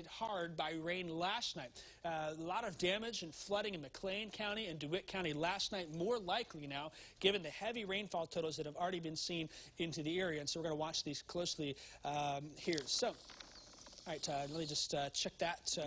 hard by rain last night. A lot of damage and flooding in McLean County and DeWitt County last night, more likely now, given the heavy rainfall totals that have already been seen into the area. And so we're going to watch these closely here. So, all right, let me just check that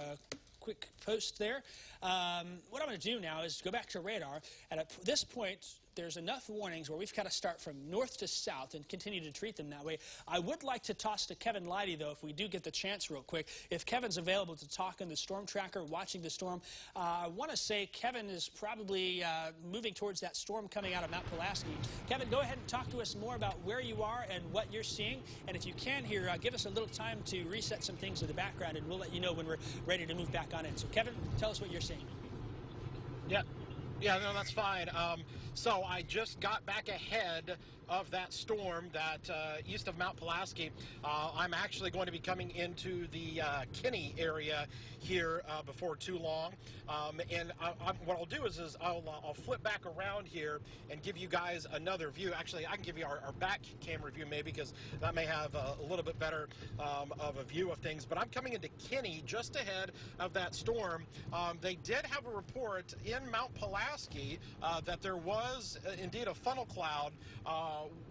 quick post there. What I'm going to do now is go back to radar. And at this point, there's enough warnings where we've got to start from north to south and continue to treat them that way. I would like to toss to Kevin Leidy, though, if we do get the chance real quick. If Kevin's available to talk on the storm tracker, watching the storm, I want to say Kevin is probably moving towards that storm coming out of Mount Pulaski. Kevin, go ahead and talk to us more about where you are and what you're seeing. And if you can here, give us a little time to reset some things in the background, and we'll let you know when we're ready to move back on in. So, Kevin, tell us what you're seeing. Yeah, no, that's fine. So I just got back ahead of that storm that east of Mount Pulaski. I'm actually going to be coming into the Kinney area here before too long. And what I'll do is I'll flip back around here and give you guys another view. Actually, I can give you our back camera view maybe, because that may have a little bit better of a view of things. But I'm coming into Kinney just ahead of that storm. They did have a report in Mount Pulaski that there was indeed a funnel cloud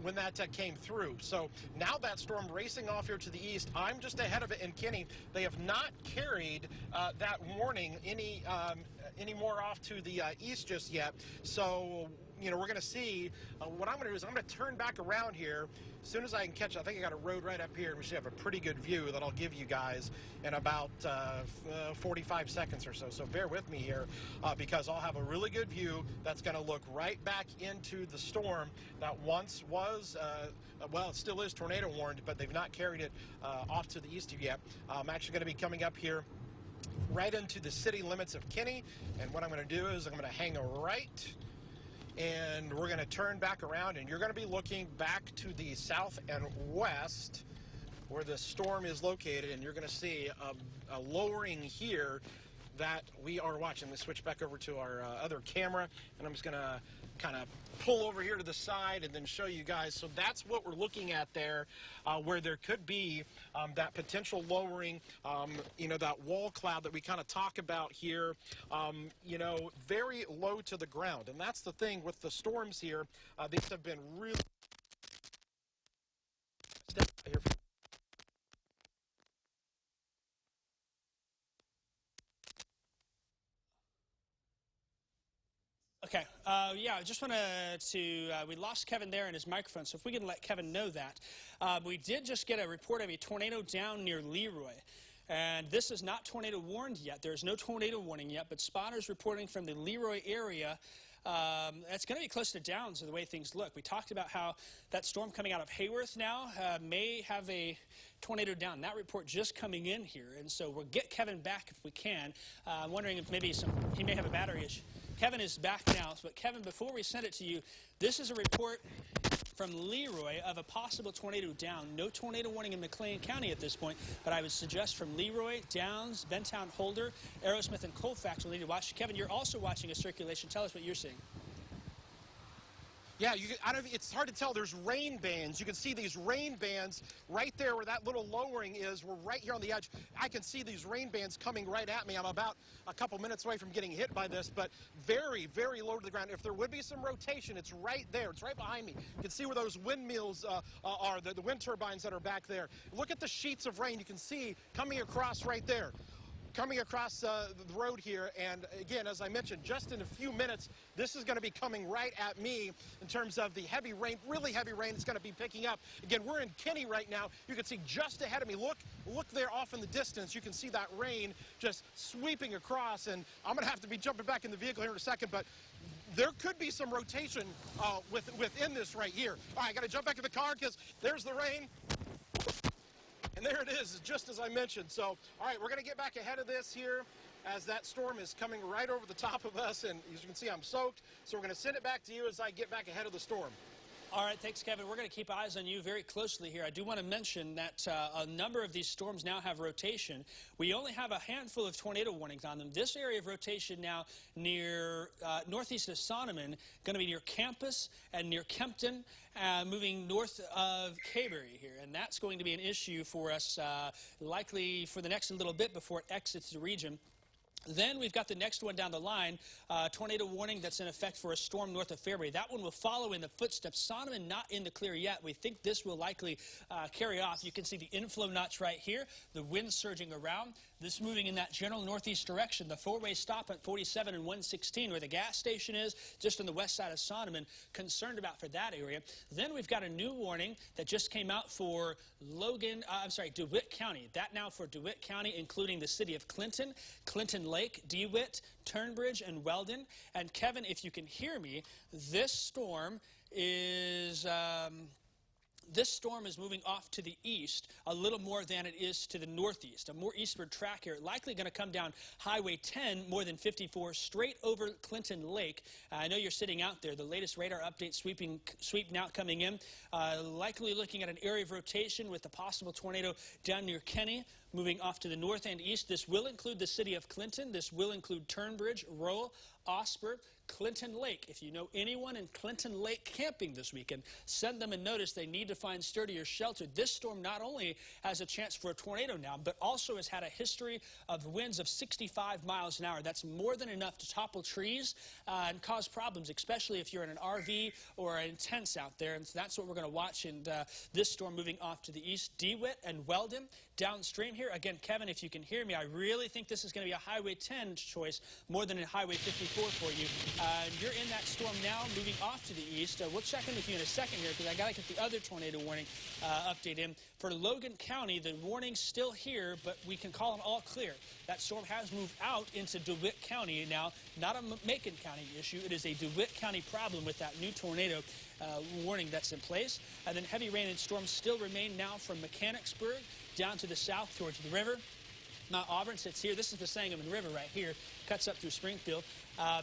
when that came through. So now that storm racing off here to the east, I'm just ahead of it in Kinney. They have not carried that warning any more off to the east just yet. So, you know, we're going to see. What I'm going to do is I'm going to turn back around here as soon as I can catch it. I think I got a road right up here, and we should have a pretty good view that I'll give you guys in about 45 seconds or so. So bear with me here because I'll have a really good view that's going to look right back into the storm that once was, well, it still is tornado warned, but they've not carried it off to the east yet. I'm actually going to be coming up here right into the city limits of Kinney, and what I'm going to do is I'm going to hang a right, and we're going to turn back around, and you're going to be looking back to the south and west where the storm is located, and you're going to see a lowering here that we are watching. Let's switch back over to our other camera, and I'm just going to kind of pull over here to the side and then show you guys. So that's what we're looking at there, where there could be that potential lowering, you know, that wall cloud that we kind of talk about here, you know, very low to the ground. And that's the thing with the storms here. These have been really Okay, yeah, I just wanted to, we lost Kevin there in his microphone, so if we can let Kevin know that. We did just get a report of a tornado down near Leroy, and this is not tornado warned yet. There's no tornado warning yet, but spotters reporting from the Leroy area. It's going to be close to Downs the way things look. We talked about how that storm coming out of Hayworth now may have a tornado down. That report just coming in here, and so we'll get Kevin back if we can. I'm wondering if maybe he may have a battery issue. Kevin is back now, but Kevin, before we send it to you, this is a report from Leroy of a possible tornado down. No tornado warning in McLean County at this point, but I would suggest from Leroy, Downs, Bentown, Holder, Aerosmith, and Colfax we'll need to watch. Kevin, you're also watching a circulation. Tell us what you're seeing. Yeah, it's hard to tell. There's rain bands. You can see these rain bands right there where that little lowering is. We're right here on the edge. I can see these rain bands coming right at me. I'm about a couple minutes away from getting hit by this, but very, very low to the ground. If there would be some rotation, it's right there. It's right behind me. You can see where those windmills are, the wind turbines that are back there. Look at the sheets of rain you can see coming across right there. Coming across the road here, and again, as I mentioned, just in a few minutes, this is going to be coming right at me in terms of the heavy rain, really heavy rain that's going to be picking up. Again, we're in Kinney right now. You can see just ahead of me, look there off in the distance. You can see that rain just sweeping across, and I'm going to have to be jumping back in the vehicle here in a second, but there could be some rotation within this right here. All right, I got to jump back in the car because there's the rain. And there it is, just as I mentioned. So, all right, we're going to get back ahead of this here as that storm is coming right over the top of us. And as you can see, I'm soaked. So we're going to send it back to you as I get back ahead of the storm. All right, thanks, Kevin. We're going to keep eyes on you very closely here. I do want to mention that a number of these storms now have rotation. We only have a handful of tornado warnings on them. This area of rotation now near northeast of Sonneman, going to be near Campus and near Kempton, moving north of Caberry here. And that's going to be an issue for us likely for the next little bit before it exits the region. Then we've got the next one down the line, tornado warning that's in effect for a storm north of Fairbury. That one will follow in the footsteps. Sonneman not in the clear yet. We think this will likely carry off. You can see the inflow notch right here, the wind surging around. This moving in that general northeast direction. The four-way stop at 47 and 116 where the gas station is, just on the west side of Sonneman. Concerned about for that area. Then we've got a new warning that just came out for DeWitt County. That now for DeWitt County, including the city of Clinton, Clinton Lake, DeWitt, Turnbridge, and Weldon. And Kevin, if you can hear me, this storm is moving off to the east a little more than it is to the northeast, a more eastward track here. Likely going to come down Highway 10, more than 54, straight over Clinton Lake. I know you're sitting out there. The latest radar update sweeping out coming in. Likely looking at an area of rotation with a possible tornado down near Kenny, moving off to the north and east. This will include the city of Clinton. This will include Turnbridge, Royal, Osper, Clinton Lake. If you know anyone in Clinton Lake camping this weekend, send them a notice. They need to find sturdier shelter. This storm not only has a chance for a tornado now, but also has had a history of winds of 65 miles an hour. That's more than enough to topple trees and cause problems, especially if you're in an RV or in tents out there. And so that's what we're going to watch in this storm moving off to the east. DeWitt and Weldon downstream here. Again, Kevin, if you can hear me, I really think this is going to be a Highway 10 choice more than a Highway 54 for you. You're in that storm now, moving off to the east. We'll check in with you in a second here because I got to get the other tornado warning update in. For Logan County, the warning's still here, but we can call them all clear. That storm has moved out into DeWitt County now, not a Macon County issue. It is a DeWitt County problem with that new tornado warning that's in place. And then heavy rain and storms still remain now from Mechanicsburg down to the south towards the river. Mount Auburn sits here. This is the Sangamon River right here. Cuts up through Springfield.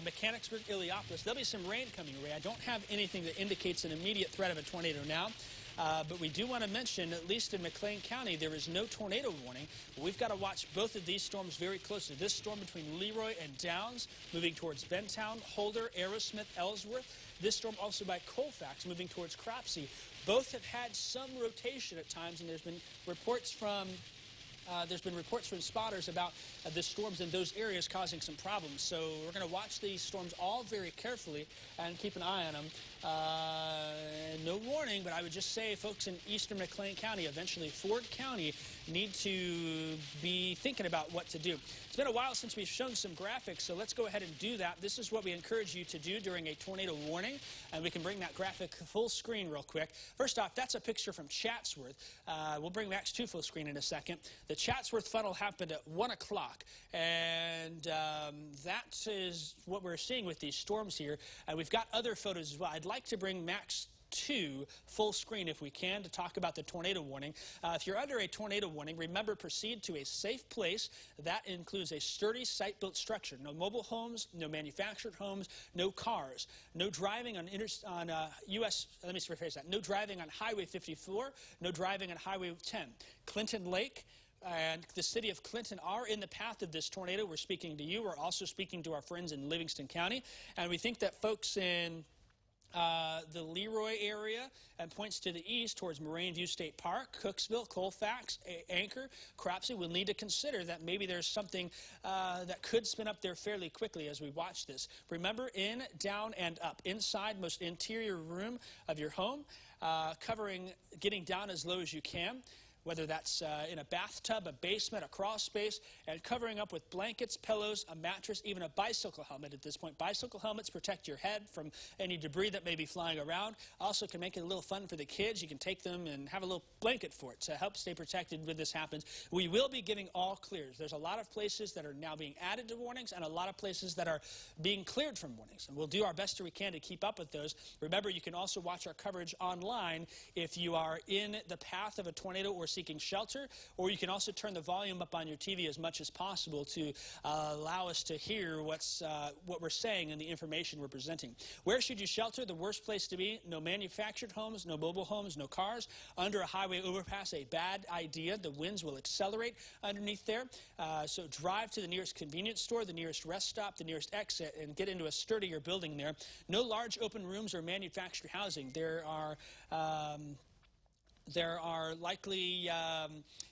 Mechanicsburg, Illiopolis. There'll be some rain coming your way. I don't have anything that indicates an immediate threat of a tornado now. But we do want to mention, at least in McLean County, there is no tornado warning. We've got to watch both of these storms very closely. This storm between Leroy and Downs, moving towards Bentown, Holder, Aerosmith, Ellsworth. This storm also by Colfax, moving towards Cropsey. Both have had some rotation at times, and there's been reports from spotters about the storms in those areas causing some problems. So we're going to watch these storms all very carefully and keep an eye on them. No warning, but I would just say folks in eastern McLean County, eventually Ford County, need to be thinking about what to do. It's been a while since we've shown some graphics, so let's go ahead and do that. This is what we encourage you to do during a tornado warning, and we can bring that graphic full screen real quick. First off, that's a picture from Chatsworth. We'll bring Max to full screen in a second. The Chatsworth funnel happened at 1 o'clock, and that is what we're seeing with these storms here. And we've got other photos as well. I'd like to bring Max to full screen if we can to talk about the tornado warning. If you're under a tornado warning, remember, proceed to a safe place. That includes a sturdy site-built structure. No mobile homes, no manufactured homes, no cars, no driving on no driving on Highway 54, no driving on Highway 10. Clinton Lake and the city of Clinton are in the path of this tornado. We're speaking to you. We're also speaking to our friends in Livingston County. And we think that folks in the Leroy area and points to the east towards Moraine View State Park, Cooksville, Colfax, Anchor, Cropsey will need to consider that maybe there's something that could spin up there fairly quickly as we watch this. Remember, in, down, and up. Inside, most interior room of your home, getting down as low as you can. Whether that's in a bathtub, a basement, a crawl space, and covering up with blankets, pillows, a mattress, even a bicycle helmet at this point. Bicycle helmets protect your head from any debris that may be flying around. Also can make it a little fun for the kids. You can take them and have a little blanket for it to help stay protected when this happens. We will be giving all clears. There's a lot of places that are now being added to warnings and a lot of places that are being cleared from warnings. And we'll do our best we can to keep up with those. Remember, you can also watch our coverage online if you are in the path of a tornado or seeking shelter, or you can also turn the volume up on your TV as much as possible to allow us to hear what we're saying and the information we're presenting. Where should you shelter? The worst place to be: no manufactured homes, no mobile homes, no cars. Under a highway overpass, a bad idea. The winds will accelerate underneath there. So drive to the nearest convenience store, the nearest rest stop, the nearest exit, and get into a sturdier building there. No large open rooms or manufactured housing. There are likely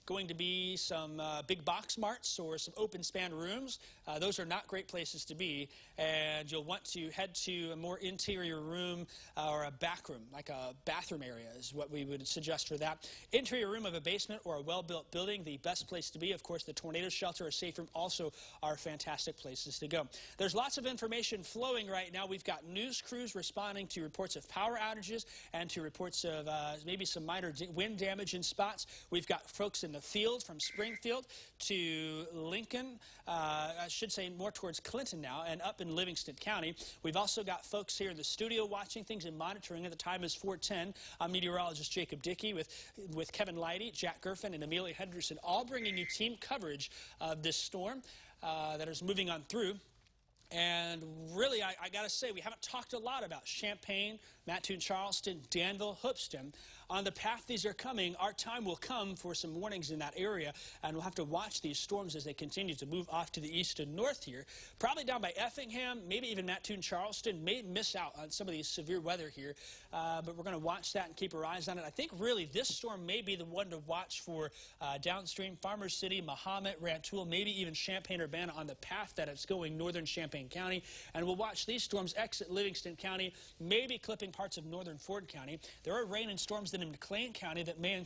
going to be some big box marts or some open span rooms. Those are not great places to be, and you'll want to head to a more interior room or a back room, like a bathroom area is what we would suggest for that. Interior room of a basement or a well-built building, the best place to be. Of course, the tornado shelter or safe room also are fantastic places to go. There's lots of information flowing right now. We've got news crews responding to reports of power outages and to reports of maybe some minor wind damage in spots. We've got folks in the field from Springfield to Lincoln, I should say more towards Clinton now, and up in Livingston County. We've also got folks here in the studio watching things and monitoring. At the time is 4:10. I'm meteorologist Jacob Dickey with Kevin Leidy, Jack Gerfen, and Amelia Henderson, all bringing you team coverage of this storm that is moving on through. And really, I got to say, we haven't talked a lot about Champaign, Mattoon, Charleston, Danville, Hoopeston. On the path these are coming, our time will come for some warnings in that area, and we'll have to watch these storms as they continue to move off to the east and north here. Probably down by Effingham, maybe even Mattoon, Charleston, may miss out on some of these severe weather here, but we're going to watch that and keep our eyes on it. I think really this storm may be the one to watch for downstream Farmers City, Mahomet, Rantoul, maybe even Champaign-Urbana on the path that it's going northern Champaign County. And we'll watch these storms exit Livingston County, maybe clipping parts of northern Ford County. There are rain and storms that in McLean County that may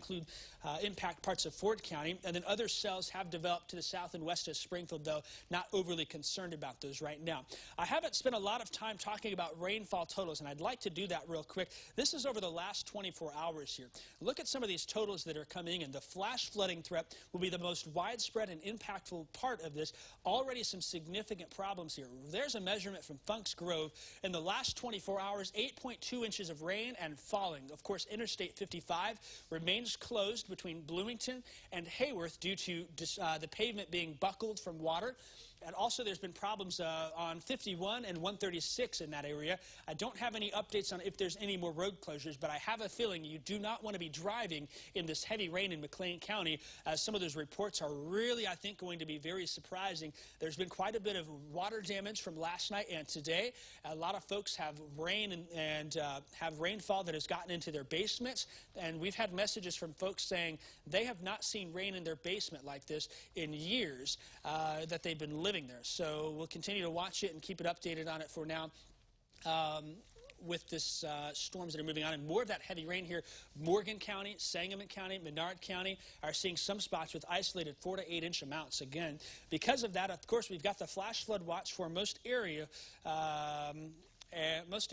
impact parts of Ford County, and then other cells have developed to the south and west of Springfield, though not overly concerned about those right now. I haven't spent a lot of time talking about rainfall totals, and I'd like to do that real quick. This is over the last 24 hours here. Look at some of these totals that are coming in. The flash flooding threat will be the most widespread and impactful part of this. Already some significant problems here. There's a measurement from Funks Grove. In the last 24 hours, 8.2 inches of rain and falling. Of course, Interstate 55 remains closed between Bloomington and Hayworth due to the pavement being buckled from water. And also there's been problems on 51 and 136 in that area. I don't have any updates on if there's any more road closures, but I have a feeling you do not want to be driving in this heavy rain in McLean County, as some of those reports are really, I think, going to be very surprising. There's been quite a bit of water damage from last night and today. A lot of folks have rain and have rainfall that has gotten into their basements, and we've had messages from folks saying they have not seen rain in their basement like this in years that they've been living there. So we'll continue to watch it and keep it updated on it for now. With this storms that are moving on, and more of that heavy rain here. Morgan County, Sangamon County, Menard County are seeing some spots with isolated 4 to 8 inch amounts. Again, because of that, of course, we've got the flash flood watch for most of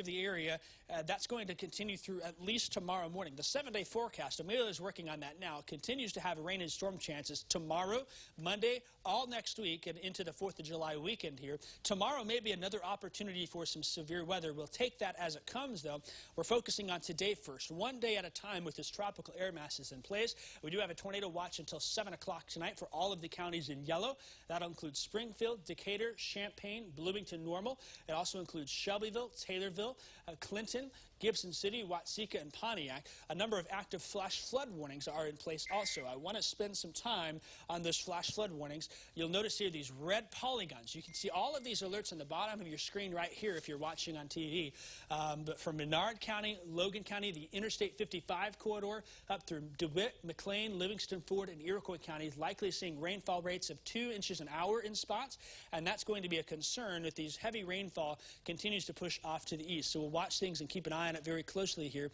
the area. That's going to continue through at least tomorrow morning. The 7-day forecast, Amelia is working on that now, continues to have rain and storm chances tomorrow, Monday, all next week, and into the 4th of July weekend here. Tomorrow may be another opportunity for some severe weather. We'll take that as it comes, though. We're focusing on today first, one day at a time with this tropical air masses in place. We do have a tornado watch until 7 o'clock tonight for all of the counties in yellow. That'll include Springfield, Decatur, Champaign, Bloomington, Normal. It also includes Shelbyville, Taylorville, Clinton, Gibson City, Watseka, and Pontiac. A number of active flash flood warnings are in place also. I want to spend some time on those flash flood warnings. You'll notice here these red polygons. You can see all of these alerts on the bottom of your screen right here if you're watching on TV. But from Menard County, Logan County, the Interstate 55 corridor, up through DeWitt, McLean, Livingston, Ford, and Iroquois counties, likely seeing rainfall rates of 2 inches an hour in spots. And that's going to be a concern if these heavy rainfall continues to push off to the east. So we'll watch things and keep an eye on it very closely here.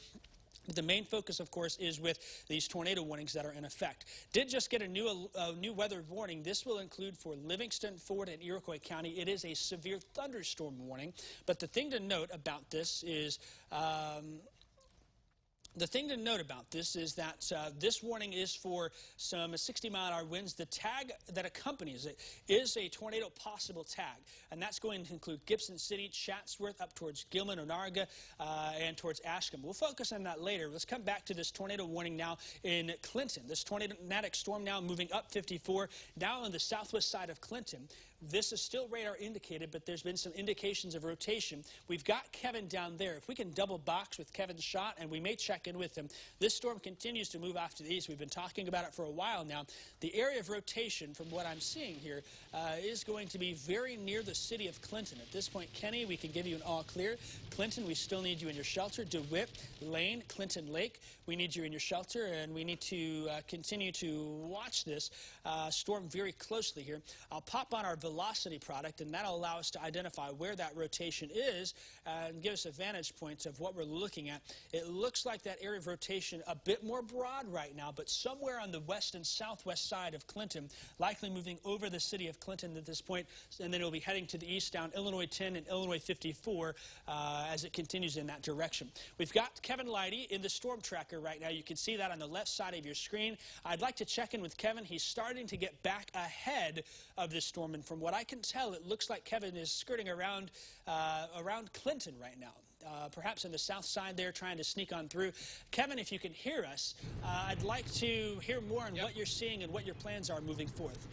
But the main focus, of course, is with these tornado warnings that are in effect. Did just get a new weather warning. This will include for Livingston, Ford, and Iroquois County. It is a severe thunderstorm warning. But the thing to note about this is The thing to note about this is that this warning is for some 60-mile-an-hour winds. The tag that accompanies it is a tornado possible tag, and that's going to include Gibson City, Chatsworth, up towards Gilman, Onarga, and towards Ashcombe. We'll focus on that later. Let's come back to this tornado warning now in Clinton. This tornadic storm now moving up 54, now on the southwest side of Clinton. This is still radar indicated, but there's been some indications of rotation. We've got Kevin down there. If we can double box with Kevin's shot, and we may check in with him. This storm continues to move off to the east. We've been talking about it for a while now. The area of rotation, from what I'm seeing here, is going to be very near the city of Clinton. At this point, Kenny, we can give you an all clear. Clinton, we still need you in your shelter. DeWitt, Lane, Clinton Lake, we need you in your shelter, and we need to continue to watch this storm very closely here. I'll pop on our velocity product, and that'll allow us to identify where that rotation is and give us a vantage point of what we're looking at. It looks like that area of rotation a bit more broad right now, but somewhere on the west and southwest side of Clinton, likely moving over the city of Clinton at this point, and then it'll be heading to the east down Illinois 10 and Illinois 54 as it continues in that direction. We've got Kevin Leidy in the storm tracker right now. You can see that on the left side of your screen. I'd like to check in with Kevin. He's starting to get back ahead of this storm, and from what I can tell, it looks like Kevin is skirting around Clinton right now. Perhaps on the south side there, trying to sneak on through. Kevin, if you can hear us, I'd like to hear more on what you're seeing and what your plans are moving forth.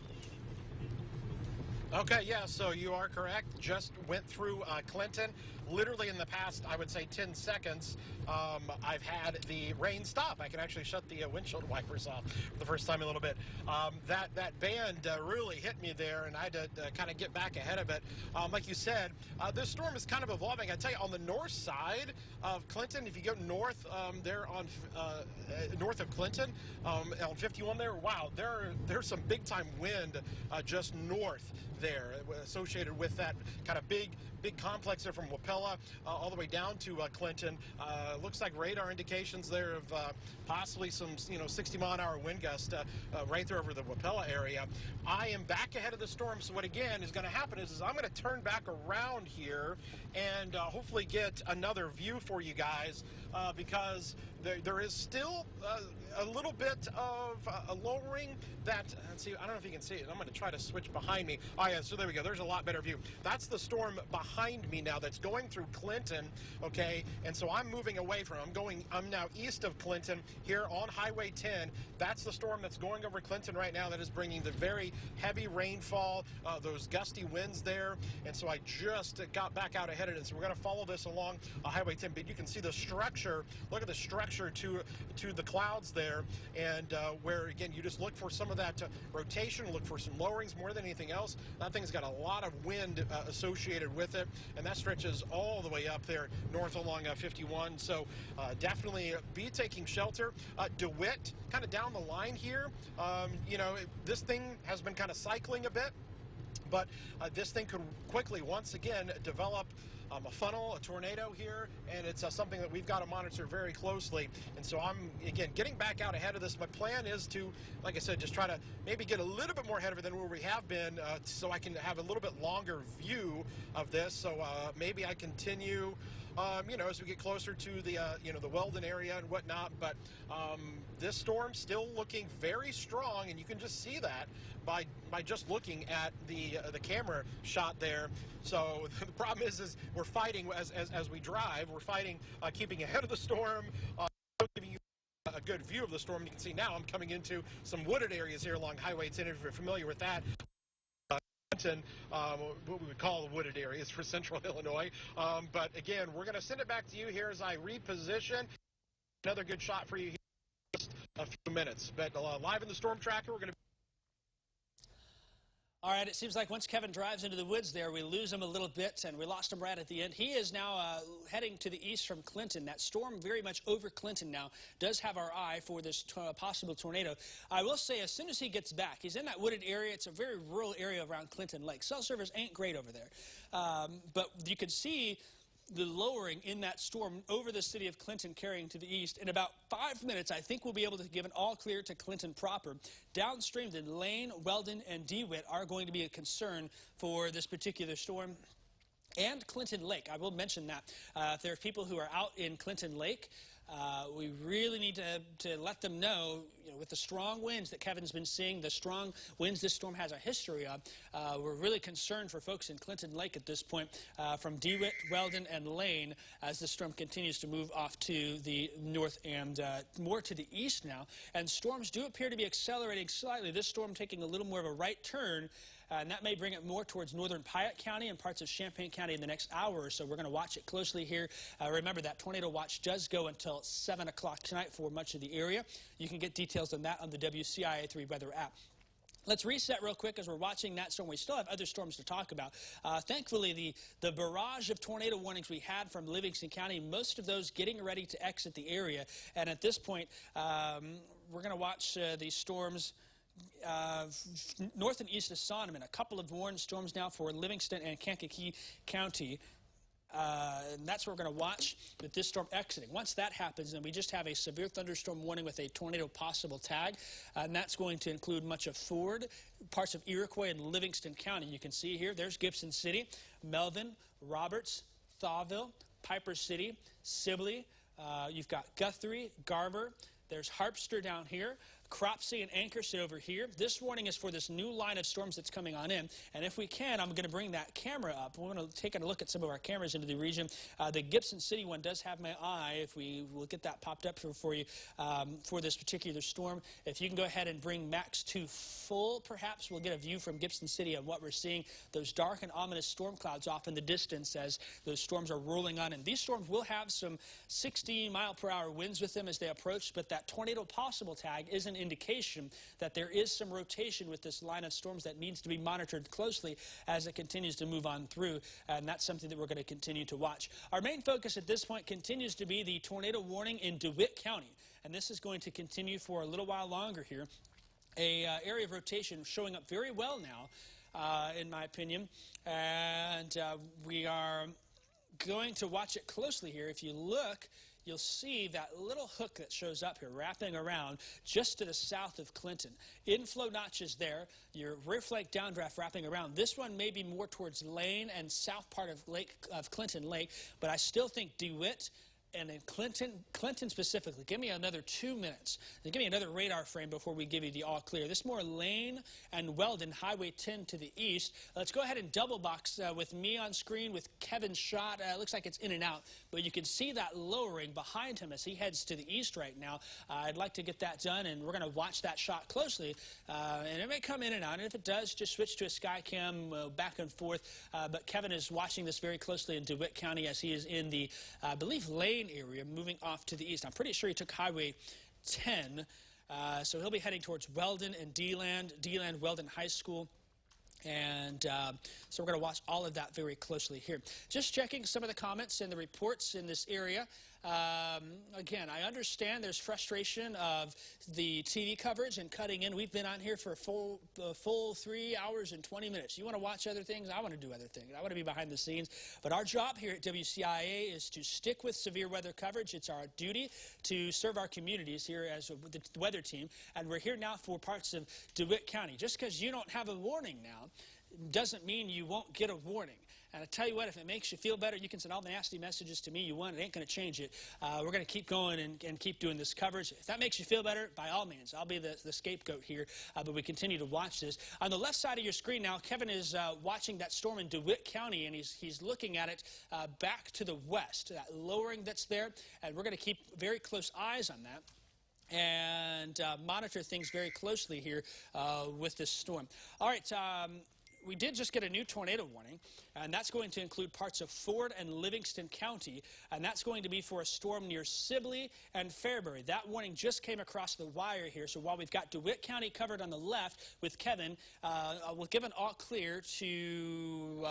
Okay, yeah, so you are correct. Just went through Clinton. Literally in the past, I would say 10 seconds, I've had the rain stop. I can actually shut the windshield wipers off for the first time in a little bit. That band really hit me there, and I had to kind of get back ahead of it. Like you said, this storm is kind of evolving. I tell you, on the north side of Clinton, if you go north there on north of Clinton, on 51 there, wow, there's some big-time wind just north there associated with that kind of big complex there from Wapella all the way down to Clinton. Looks like radar indications there of possibly some 60-mile-an-hour wind gust right there over the Wapella area. I am back ahead of the storm, so what again is going to happen is I'm going to turn back around here and hopefully get another view for you guys because there is still a little bit of a lowering that, let's see, I don't know if you can see it. I'm going to try to switch behind me. Oh yeah, so there we go. There's a lot better view. That's the storm behind me now that's going through Clinton, okay? And so I'm moving away from it. I'm now east of Clinton here on Highway 10. That's the storm that's going over Clinton right now that is bringing the very heavy rainfall, those gusty winds there. And so I just got back out ahead of it. So we're going to follow this along Highway 10. But you can see the structure. Look at the structure to the clouds there. And where, again, you just look for some of that rotation, look for some lowerings more than anything else. That thing's got a lot of wind associated with it. And that stretches all the way up there north along 51. So definitely be taking shelter. DeWitt, kind of down the line here, this thing has been kind of cycling a bit, but this thing could quickly once again develop a funnel, a tornado here, and it's something that we've got to monitor very closely. And so I'm, again, getting back out ahead of this. My plan is to, like I said, just try to maybe get a little bit more ahead of it than where we have been so I can have a little bit longer view of this. So maybe I continue, as we get closer to the, the Weldon area and whatnot. But this storm still looking very strong, and you can just see that by just looking at the camera shot there. So the problem is we're fighting as we drive. We're fighting keeping ahead of the storm, giving you a good view of the storm. You can see now I'm coming into some wooded areas here along Highway 10, if you're familiar with that. What we would call the wooded areas for central Illinois. But again, we're going to send it back to you here as I reposition. Another good shot for you here in just a few minutes. But live in the storm tracker, we're going to. All right, it seems like once Kevin drives into the woods there, we lose him a little bit, and we lost him right at the end. He is now heading to the east from Clinton. That storm very much over Clinton now does have our eye for this possible tornado. I will say, as soon as he gets back, he's in that wooded area. It's a very rural area around Clinton Lake. Cell service ain't great over there. But you can see the lowering in that storm over the city of Clinton carrying to the east. In about 5 minutes, I think we'll be able to give an all clear to Clinton proper. Downstream, then Lane, Weldon, and DeWitt are going to be a concern for this particular storm. And Clinton Lake, I will mention that. If there are people who are out in Clinton Lake, We really need to let them know, with the strong winds that Kevin's been seeing, the strong winds this storm has a history of, we're really concerned for folks in Clinton Lake at this point, from DeWitt, Weldon, and Lane, as the storm continues to move off to the north and more to the east now. And storms do appear to be accelerating slightly. This storm taking a little more of a right turn, and that may bring it more towards northern Piatt County and parts of Champaign County in the next hour or so. We're going to watch it closely here. Remember, that tornado watch does go until 7 o'clock tonight for much of the area. You can get details on that on the WCIA 3 weather app. Let's reset real quick as we're watching that storm. We still have other storms to talk about. Thankfully, the barrage of tornado warnings we had from Livingston County, most of those getting ready to exit the area. And at this point, we're going to watch these storms north and east of Sonneman. A couple of warned storms now for Livingston and Kankakee County. And that's what we're going to watch with this storm exiting. Once that happens, then we just have a severe thunderstorm warning with a tornado possible tag. And that's going to include much of Ford, parts of Iroquois, and Livingston County. You can see here, there's Gibson City, Melvin, Roberts, Thawville, Piper City, Sibley. You've got Guthrie, Garver. There's Harpster down here, Cropsey and Ankerson over here. This warning is for this new line of storms that's coming on in. And if we can, I'm going to bring that camera up. We're going to take a look at some of our cameras into the region. The Gibson City one does have my eye. If we will get that popped up for you for this particular storm. If you can go ahead and bring Max to full, perhaps we'll get a view from Gibson City of what we're seeing. Those dark and ominous storm clouds off in the distance as those storms are rolling on. And these storms will have some 60-mile-per-hour winds with them as they approach, but that tornado possible tag is an indication that there is some rotation with this line of storms that needs to be monitored closely as it continues to move on through, and that's something that we're going to continue to watch. Our main focus at this point continues to be the tornado warning in DeWitt County, and this is going to continue for a little while longer here. A area of rotation showing up very well now, in my opinion, and we are going to watch it closely here. If you look, you'll see that little hook that shows up here wrapping around just to the south of Clinton. Inflow notches there, your rear flank downdraft wrapping around. This one may be more towards Lane and south part of Clinton Lake, but I still think DeWitt and in Clinton specifically, give me another 2 minutes. Give me another radar frame before we give you the all clear. This more Lane and Weldon, Highway 10 to the east. Let's go ahead and double box with me on screen with Kevin's shot. Looks like it's in and out, but you can see that lowering behind him as he heads to the east right now. I'd like to get that done, and we're going to watch that shot closely. And it may come in and out, and if it does, just switch to a sky cam back and forth. But Kevin is watching this very closely in DeWitt County as he is in the, I believe, Lane area moving off to the east. I'm pretty sure he took Highway 10, so he'll be heading towards Weldon and D-Land, Weldon High School. And so we're going to watch all of that very closely here. Just checking some of the comments and the reports in this area. Again, I understand there's frustration of the TV coverage and cutting in. We've been on here for a full 3 hours and 20 minutes. You want to watch other things? I want to do other things. I want to be behind the scenes. But our job here at WCIA is to stick with severe weather coverage. It's our duty to serve our communities here as the weather team. And we're here now for parts of DeWitt County. Just because you don't have a warning now doesn't mean you won't get a warning. And I tell you what, if it makes you feel better, you can send all the nasty messages to me you want. It ain't going to change it. We're going to keep going and keep doing this coverage. If that makes you feel better, by all means, I'll be the scapegoat here. But we continue to watch this. On the left side of your screen now, Kevin is watching that storm in DeWitt County, and he's looking at it back to the west, that lowering that's there. And we're going to keep very close eyes on that and monitor things very closely here with this storm. All right. We did just get a new tornado warning, and that's going to include parts of Ford and Livingston County, and that's going to be for a storm near Sibley and Fairbury. That warning just came across the wire here, so while we've got DeWitt County covered on the left with Kevin, we'll give an all clear to...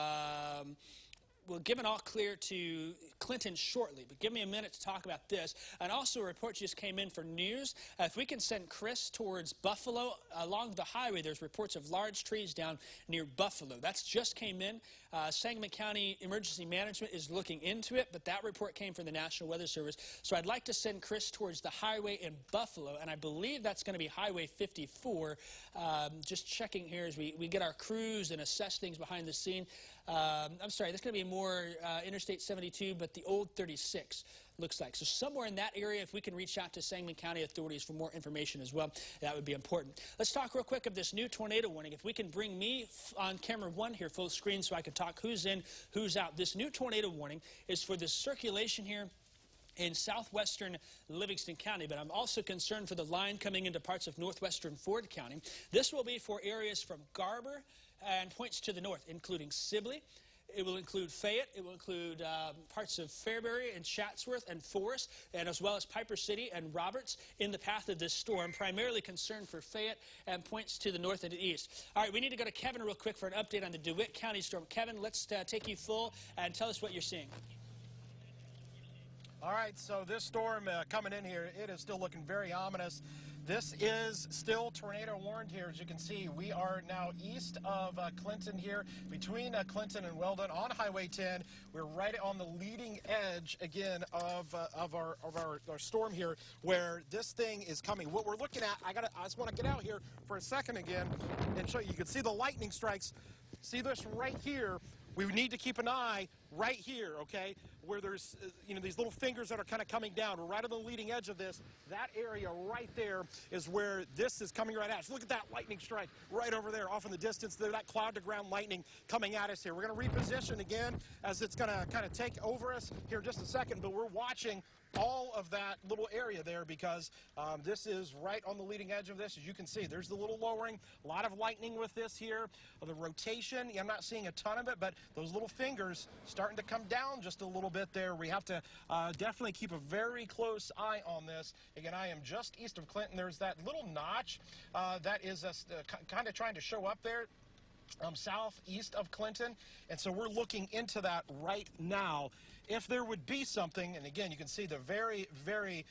We'll give an all clear to Clinton shortly, but give me a minute to talk about this. And also a report just came in for news. If we can send Chris towards Buffalo along the highway, there's reports of large trees down near Buffalo. That's just came in. Sangamon County Emergency Management is looking into it, but that report came from the National Weather Service. So I'd like to send Chris towards the highway in Buffalo, and I believe that's going to be Highway 54. Just checking here as we get our crews and assess things behind the scene. I'm sorry, that's going to be more Interstate 72, but the old 36 looks like. So somewhere in that area, if we can reach out to Sangamon County authorities for more information as well, that would be important. Let's talk real quick of this new tornado warning. If we can bring me on camera 1 here, full screen, so I can talk who's in, who's out. This new tornado warning is for the circulation here in southwestern Livingston County, but I'm also concerned for the line coming into parts of northwestern Ford County. This will be for areas from Garber and points to the north, including Sibley. It will include Fayette. It will include parts of Fairbury and Chatsworth and Forest, and as well as Piper City and Roberts in the path of this storm, primarily concerned for Fayette and points to the north and the east. All right, we need to go to Kevin real quick for an update on the DeWitt County storm. Kevin, let's take you full and tell us what you're seeing. All right, so this storm coming in here, it is still looking very ominous. This is still tornado warned here. As you can see, we are now east of Clinton here, between Clinton and Weldon on Highway 10. We're right on the leading edge again of our storm here, where this thing is coming. What we're looking at, I just want to get out here for a second again and show you. You can see the lightning strikes. See this right here. We need to keep an eye right here, okay, where there's, these little fingers that are kind of coming down. We're right on the leading edge of this. That area right there is where this is coming right at us. Look at that lightning strike right over there off in the distance there, that cloud-to-ground lightning coming at us here. We're going to reposition again as it's going to kind of take over us here in just a second, but we're watching all of that little area there because this is right on the leading edge of this. As you can see, there's the little lowering, a lot of lightning with this here. The rotation, I'm not seeing a ton of it, but those little fingers starting to come down just a little bit there. We have to definitely keep a very close eye on this. Again, I am just east of Clinton. There's that little notch that is kind of trying to show up there. Southeast of Clinton, and so we're looking into that right now. If there would be something, and again, you can see the very, very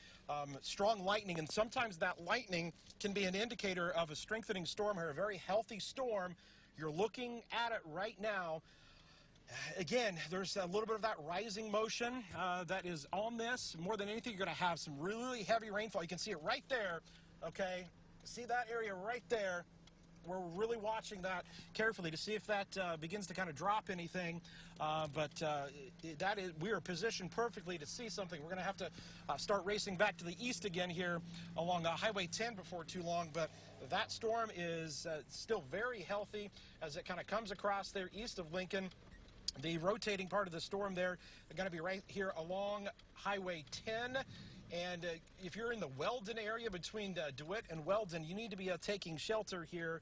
strong lightning, and sometimes that lightning can be an indicator of a strengthening storm or a very healthy storm. You're looking at it right now. Again, there's a little bit of that rising motion that is on this. More than anything, you're going to have some really heavy rainfall. You can see it right there, okay? See that area right there? We're really watching that carefully to see if that begins to kind of drop anything. We are positioned perfectly to see something. We're going to have to start racing back to the east again here along Highway 10 before too long. But that storm is still very healthy as it kind of comes across there east of Lincoln. The rotating part of the storm there is going to be right here along Highway 10. And if you're in the Weldon area between DeWitt and Weldon, you need to be taking shelter here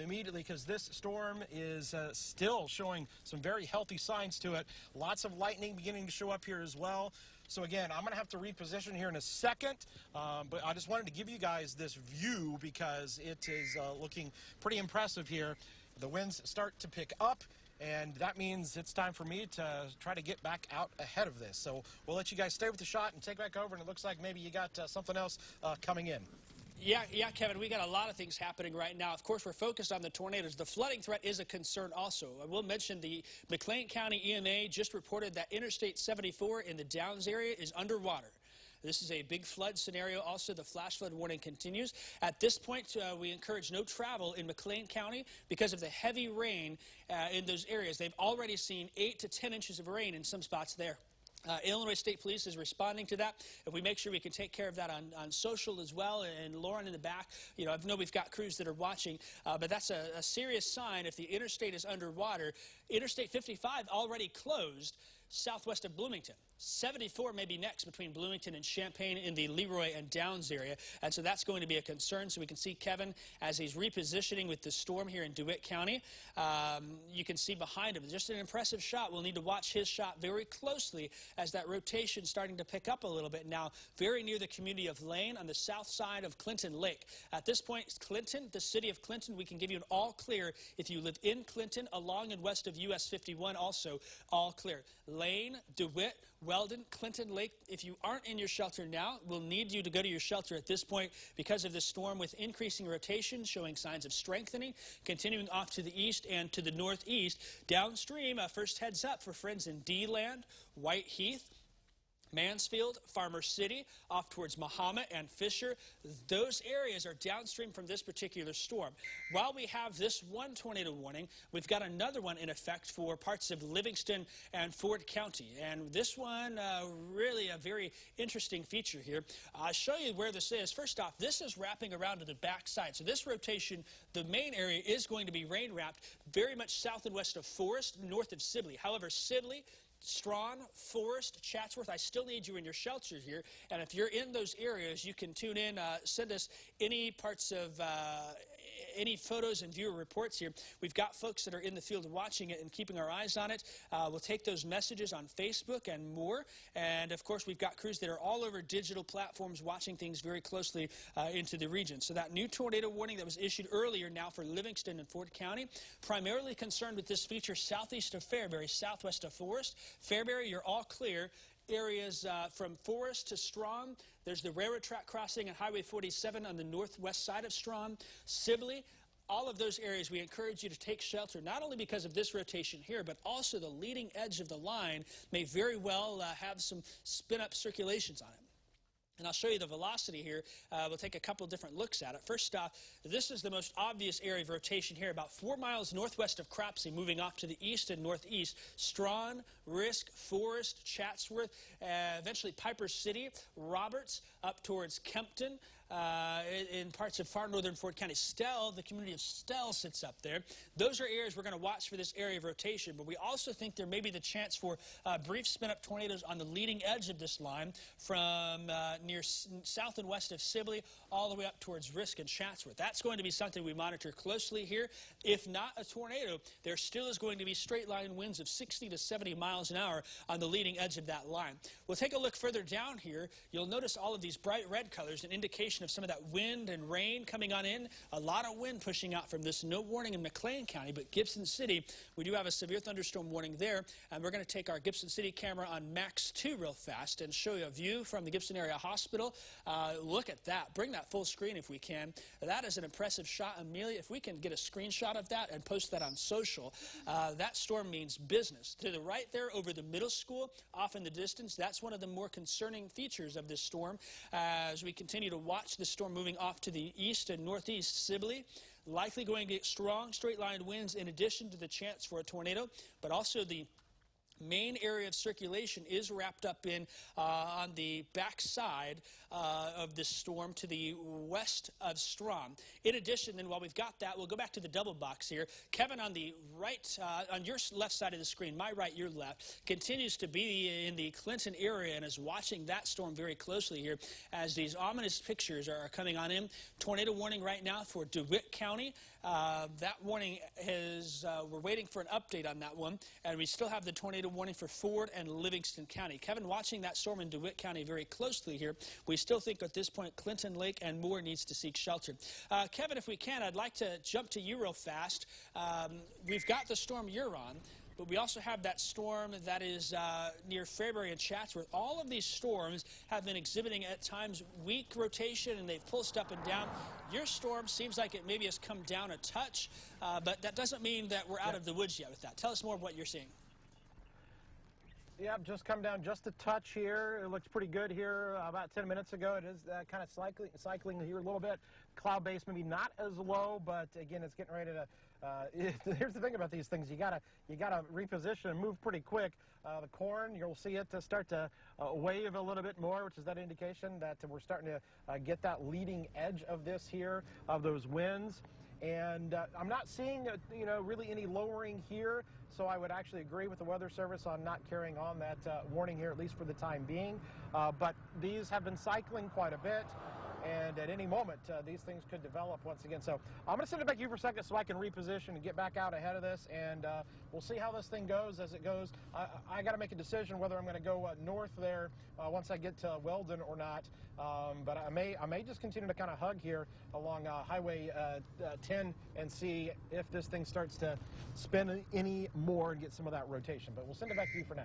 immediately because this storm is still showing some very healthy signs to it. Lots of lightning beginning to show up here as well. So again, I'm going to have to reposition here in a second, but I just wanted to give you guys this view because it is looking pretty impressive here. The winds start to pick up. And that means it's time for me to try to get back out ahead of this. So we'll let you guys stay with the shot and take back over. And it looks like maybe you got something else coming in. Yeah, Kevin, we got a lot of things happening right now. Of course, we're focused on the tornadoes. The flooding threat is a concern also. I will mention the McLean County EMA just reported that Interstate 74 in the Downs area is underwater. This is a big flood scenario. Also, the flash flood warning continues. At this point, we encourage no travel in McLean County because of the heavy rain in those areas. They've already seen 8 to 10 inches of rain in some spots there. Illinois State Police is responding to that. If we make sure we can take care of that on social as well, and Lauren in the back, I know we've got crews that are watching, but that's a serious sign if the interstate is underwater. Interstate 55 already closed southwest of Bloomington. 74 may be next between Bloomington and Champaign in the Leroy and Downs area, and so that's going to be a concern. So we can see Kevin as he's repositioning with the storm here in DeWitt County. You can see behind him just an impressive shot. We'll need to watch his shot very closely as that rotation starting to pick up a little bit now, very near the community of Lane on the south side of Clinton Lake. At this point, Clinton, the city of Clinton, we can give you an all clear if you live in Clinton, along and west of US 51, also all clear. Lane, DeWitt, Weldon, Clinton Lake, if you aren't in your shelter now, we'll need you to go to your shelter at this point because of the storm with increasing rotation, showing signs of strengthening, continuing off to the east and to the northeast. Downstream, first heads up for friends in D-Land, White Heath, Mansfield, Farmer City, off towards Mahomet and Fisher. Those areas are downstream from this particular storm. While we have this one tornado warning, we've got another one in effect for parts of Livingston and Ford County. And this one, really a very interesting feature here. I'll show you where this is. First off, this is wrapping around to the backside. So this rotation, the main area is going to be rain wrapped very much south and west of Forest, north of Sibley. However, Sibley, Strawn, Forest, Chatsworth, I still need you in your shelter here. And if you're in those areas, you can tune in, send us any parts of any photos and viewer reports here. We've got folks that are in the field watching it and keeping our eyes on it. We'll take those messages on Facebook and more. And, of course, we've got crews that are all over digital platforms watching things very closely into the region. So that new tornado warning that was issued earlier now for Livingston and Ford County, primarily concerned with this feature southeast of Fairbury, southwest of Forest. Fairbury, you're all clear. Areas from Forest to Strawn. There's the railroad track crossing and Highway 47 on the northwest side of Strawn. Sibley, all of those areas, we encourage you to take shelter, not only because of this rotation here, but also the leading edge of the line may very well have some spin-up circulations on it. And I'll show you the velocity here. We'll take a couple different looks at it. First off, this is the most obvious area of rotation here, about 4 miles northwest of Cropsey, moving off to the east and northeast. Strawn, Risk, Forest, Chatsworth, eventually Piper City, Roberts, up towards Kempton, in parts of far northern Ford County. Stell, the community of Stell sits up there. Those are areas we're going to watch for this area of rotation, but we also think there may be the chance for brief spin-up tornadoes on the leading edge of this line from near south and west of Sibley all the way up towards Risk and Chatsworth. That's going to be something we monitor closely here. If not a tornado, there still is going to be straight line winds of 60 to 70 miles an hour on the leading edge of that line. We'll take a look further down here. You'll notice all of these bright red colors, an indication of some of that wind and rain coming on in. A lot of wind pushing out from this. No warning in McLean County, but Gibson City, we do have a severe thunderstorm warning there. And we're going to take our Gibson City camera on Max 2 real fast and show you a view from the Gibson Area Hospital. Look at that. Bring that full screen if we can. That is an impressive shot, Amelia. If we can get a screenshot of that and post that on social, that storm means business. To the right there over the middle school, off in the distance, that's one of the more concerning features of this storm as we continue to watch the storm moving off to the east and northeast. Sibley, likely going to get strong straight-line winds in addition to the chance for a tornado, but also the main area of circulation is wrapped up in on the backside of this storm to the west of Strawn. In addition, then, while we've got that, we'll go back to the double box here. Kevin, on the right, on your left side of the screen, my right, your left, continues to be in the Clinton area and is watching that storm very closely here as these ominous pictures are coming on in. Tornado warning right now for DeWitt County. That warning is, we're waiting for an update on that one, and we still have the tornado warning for Ford and Livingston County. Kevin, watching that storm in DeWitt County very closely here. We still think at this point Clinton Lake and more needs to seek shelter. Kevin, if we can, I'd like to jump to you real fast. We've got the storm you're on, but we also have that storm that is near Fairbury and Chatsworth. All of these storms have been exhibiting at times weak rotation, and they've pulsed up and down. Your storm seems like it maybe has come down a touch, but that doesn't mean that we're out of the woods yet with that. Tell us more of what you're seeing. Yep, just come down just a touch here. It looks pretty good here. About 10 minutes ago, it is kind of cycling here a little bit. Cloud base maybe not as low, but again, it's getting ready to. Here's the thing about these things: you gotta reposition and move pretty quick. The corn, you'll see it start to wave a little bit more, which is that indication that we're starting to get that leading edge of this here, of those winds. And I'm not seeing, really any lowering here, so I would actually agree with the Weather Service on not carrying on that warning here, at least for the time being. But these have been cycling quite a bit, and at any moment, these things could develop once again. So I'm going to send it back to you for a second so I can reposition and get back out ahead of this, and we'll see how this thing goes as it goes. I got to make a decision whether I'm going to go north there once I get to Weldon or not. But I may just continue to kind of hug here along Highway 10 and see if this thing starts to spin any more and get some of that rotation. But we'll send it back to you for now.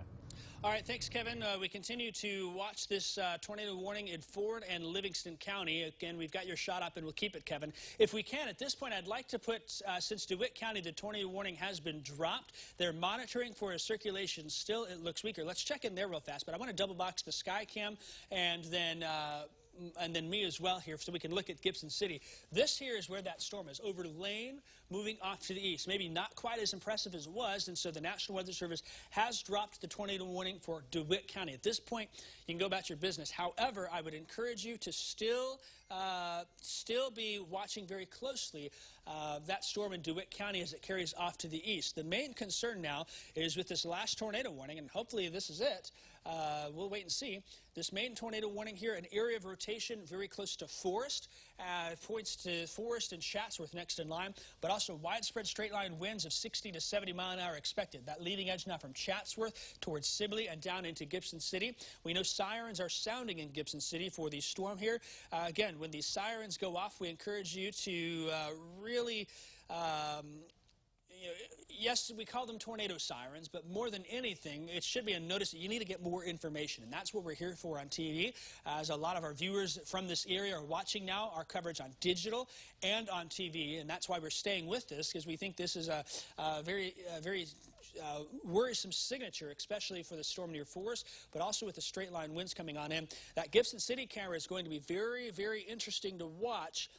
All right, thanks, Kevin. We continue to watch this tornado warning in Ford and Livingston County. County. Again, we've got your shot up, and we'll keep it, Kevin. If we can, at this point, I'd like to put, since DeWitt County, the tornado warning has been dropped. They're monitoring for a circulation still. It looks weaker. Let's check in there real fast, but I want to double box the sky cam and then me as well here so we can look at Gibson City. This here is where that storm is, over Lane, moving off to the east. Maybe not quite as impressive as it was, and so the National Weather Service has dropped the tornado warning for DeWitt County. At this point, you can go about your business. However, I would encourage you to still be watching very closely that storm in DeWitt County as it carries off to the east. The main concern now is with this last tornado warning, and hopefully this is it. We'll wait and see. This main tornado warning here, an area of rotation very close to Forest, points to Forest and Chatsworth next in line, but also widespread straight line winds of 60 to 70 mile an hour expected. That leading edge now from Chatsworth towards Sibley and down into Gibson City. We know sirens are sounding in Gibson City for the storm here. Again, when these sirens go off, we encourage you to really yes, we call them tornado sirens, but more than anything, it should be a notice that you need to get more information, and that's what we're here for on TV. As a lot of our viewers from this area are watching now, our coverage on digital and on TV, and that's why we're staying with this, because we think this is a very worrisome signature, especially for the storm near Forest, but also with the straight line winds coming on in. That Gibson City camera is going to be very, very interesting to watch.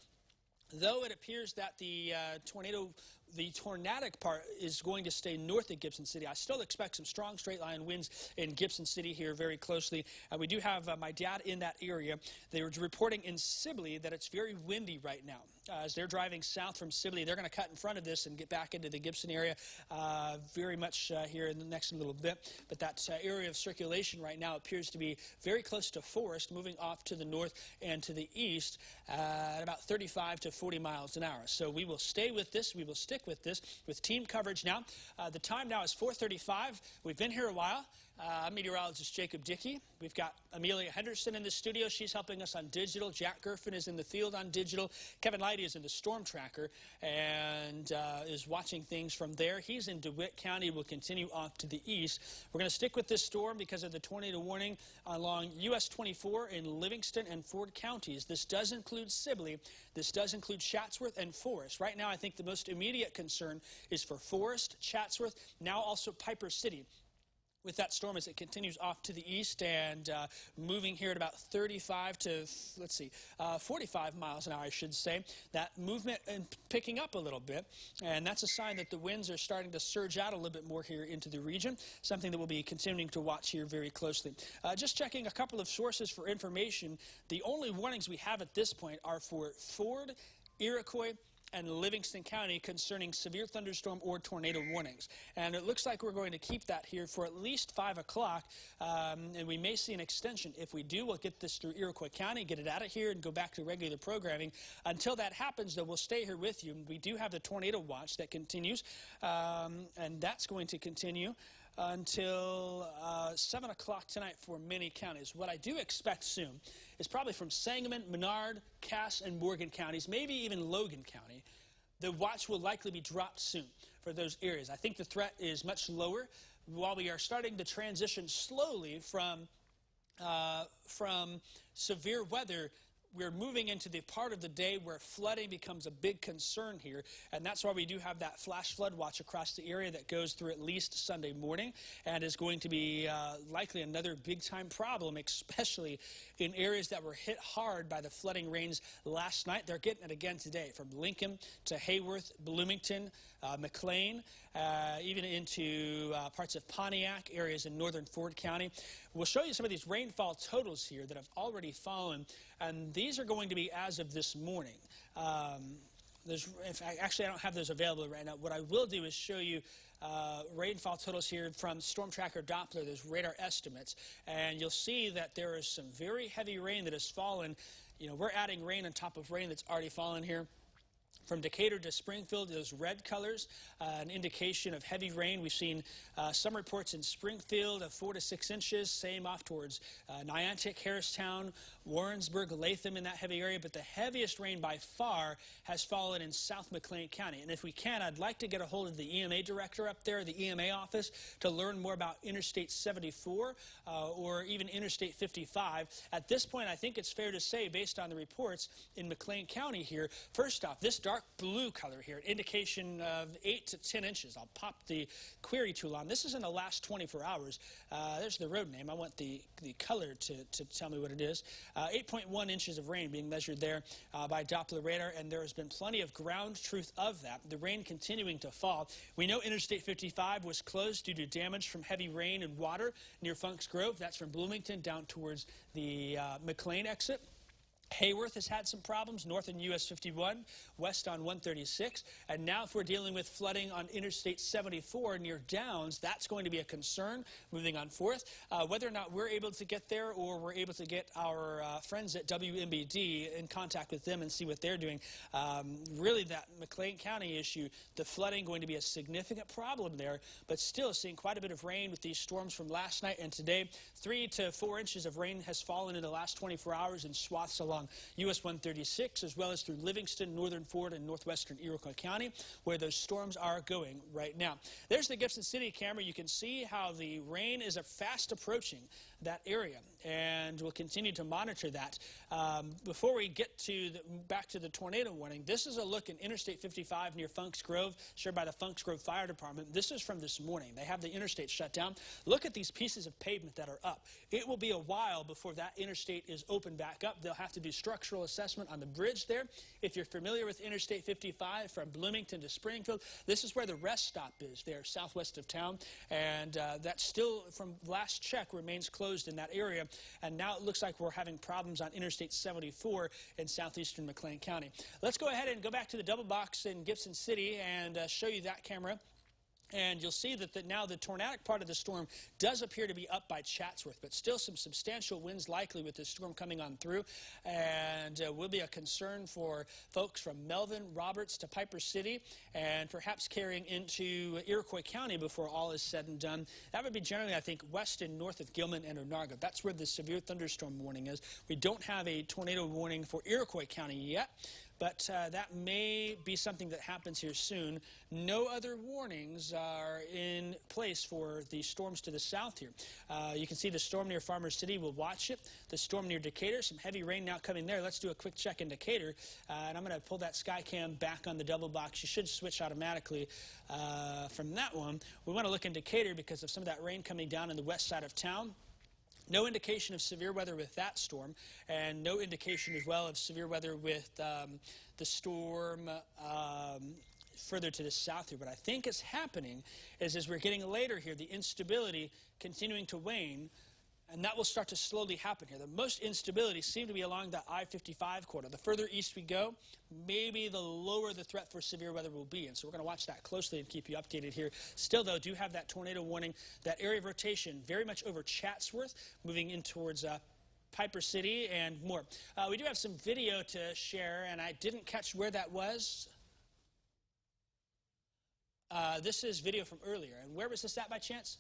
Though it appears that the tornadic part is going to stay north of Gibson City, I still expect some strong straight-line winds in Gibson City here very closely. We do have my dad in that area. They were reporting in Sibley that it's very windy right now. As they're driving south from Sibley, they're going to cut in front of this and get back into the Gibson area very much here in the next little bit. But that area of circulation right now appears to be very close to Forest, moving off to the north and to the east at about 35 to 40 miles an hour. So we will stay with this. We will stick with this with team coverage now. The time now is 4:35. We've been here a while. I'm meteorologist Jacob Dickey. We've got Amelia Henderson in the studio. She's helping us on digital. Jack Gerfin is in the field on digital. Kevin Leidy is in the storm tracker and is watching things from there. He's in DeWitt County. We'll continue off to the east. We're going to stick with this storm because of the tornado warning along US 24 in Livingston and Ford counties. This does include Sibley. This does include Chatsworth and Forest. Right now, I think the most immediate concern is for Forest, Chatsworth, now also Piper City, with that storm as it continues off to the east and moving here at about 35 to, 45 miles an hour, I should say. That movement and picking up a little bit, and that's a sign that the winds are starting to surge out a little bit more here into the region, something that we'll be continuing to watch here very closely. Just checking a couple of sources for information. The only warnings we have at this point are for Ford, Iroquois, and Livingston County concerning severe thunderstorm or tornado warnings. And it looks like we're going to keep that here for at least 5 o'clock, and we may see an extension. If we do, we'll get this through Iroquois County, get it out of here, and go back to regular programming. Until that happens, though, we'll stay here with you. We do have the tornado watch that continues, and that's going to continue until 7 o'clock tonight for many counties. What I do expect soon is probably from Sangamon, Menard, Cass, and Morgan counties, maybe even Logan County. The watch will likely be dropped soon for those areas. I think the threat is much lower while we are starting to transition slowly from severe weather. We're moving into the part of the day where flooding becomes a big concern here, and that's why we do have that flash flood watch across the area that goes through at least Sunday morning and is going to be likely another big-time problem, especially in areas that were hit hard by the flooding rains last night. They're getting it again today, from Lincoln to Hayworth, Bloomington, McLean, even into parts of Pontiac, areas in northern Ford County. We'll show you some of these rainfall totals here that have already fallen, and these are going to be as of this morning. Actually, I don't have those available right now. What I will do is show you rainfall totals here from Storm Tracker Doppler, those radar estimates, and you'll see that there is some very heavy rain that has fallen. You know, we're adding rain on top of rain that's already fallen here. From Decatur to Springfield, those red colors, an indication of heavy rain. We've seen some reports in Springfield of 4 to 6 inches, same off towards Niantic, Harristown, Warrensburg, Latham in that heavy area, but the heaviest rain by far has fallen in South McLean County. And if we can, I'd like to get a hold of the EMA director up there, the EMA office, to learn more about Interstate 74 or even Interstate 55. At this point, I think it's fair to say, based on the reports in McLean County here, first off, this dark blue color here, indication of 8 to 10 inches. I'll pop the query tool on. This is in the last 24 hours. There's the road name. I want the color to tell me what it is. 8.1 inches of rain being measured there by Doppler radar, and there has been plenty of ground truth of that. The rain continuing to fall. We know Interstate 55 was closed due to damage from heavy rain and water near Funk's Grove. That's from Bloomington down towards the McLean exit. Hayworth has had some problems north on US 51, west on 136. And now if we're dealing with flooding on Interstate 74 near Downs, that's going to be a concern moving on 4th. Whether or not we're able to get there or we're able to get our friends at WMBD in contact with them and see what they're doing. Really that McLean County issue, the flooding going to be a significant problem there, but still seeing quite a bit of rain with these storms from last night and today. 3 to 4 inches of rain has fallen in the last 24 hours in swaths along US 136, as well as through Livingston, Northern Ford, and northwestern Iroquois County, where those storms are going right now. There's the Gibson City camera. You can see how the rain is fast approaching that area, and we'll continue to monitor that. Before we get to back to the tornado warning, this is a look in Interstate 55 near Funk's Grove, shared by the Funk's Grove Fire Department. This is from this morning. They have the interstate shut down. Look at these pieces of pavement that are up. It will be a while before that interstate is opened back up. They'll have to do structural assessment on the bridge there. If you're familiar with Interstate 55 from Bloomington to Springfield, this is where the rest stop is there, southwest of town, and that still, from last check, remains closed in that area. And now it looks like we're having problems on Interstate 74 in southeastern McLean County. Let's go ahead and go back to the double box in Gibson City and show you that camera. And you'll see that now the tornadic part of the storm does appear to be up by Chatsworth, but still some substantial winds likely with this storm coming on through, and will be a concern for folks from Melvin, Roberts to Piper City, and perhaps carrying into Iroquois County before all is said and done. That would be generally, I think, west and north of Gilman and Onarga. That's where the severe thunderstorm warning is. We don't have a tornado warning for Iroquois County yet, but that may be something that happens here soon. No other warnings are in place for the storms to the south here. You can see the storm near Farmers City. We'll watch it. The storm near Decatur, some heavy rain now coming there. Let's do a quick check in Decatur. And I'm going to pull that sky cam back on the double box. You should switch automatically from that one. We want to look in Decatur because of some of that rain coming down in the west side of town. No indication of severe weather with that storm, and no indication as well of severe weather with the storm further to the south here. What I think is happening is as we're getting later here, the instability continuing to wane, and that will start to slowly happen here. The most instability seems to be along the I-55 corridor. The further east we go, maybe the lower the threat for severe weather will be. And so we're going to watch that closely and keep you updated here. Still, though, do have that tornado warning. That area of rotation very much over Chatsworth, moving in towards Piper City and more. We do have some video to share, and I didn't catch where that was. This is video from earlier. And where was this at by chance?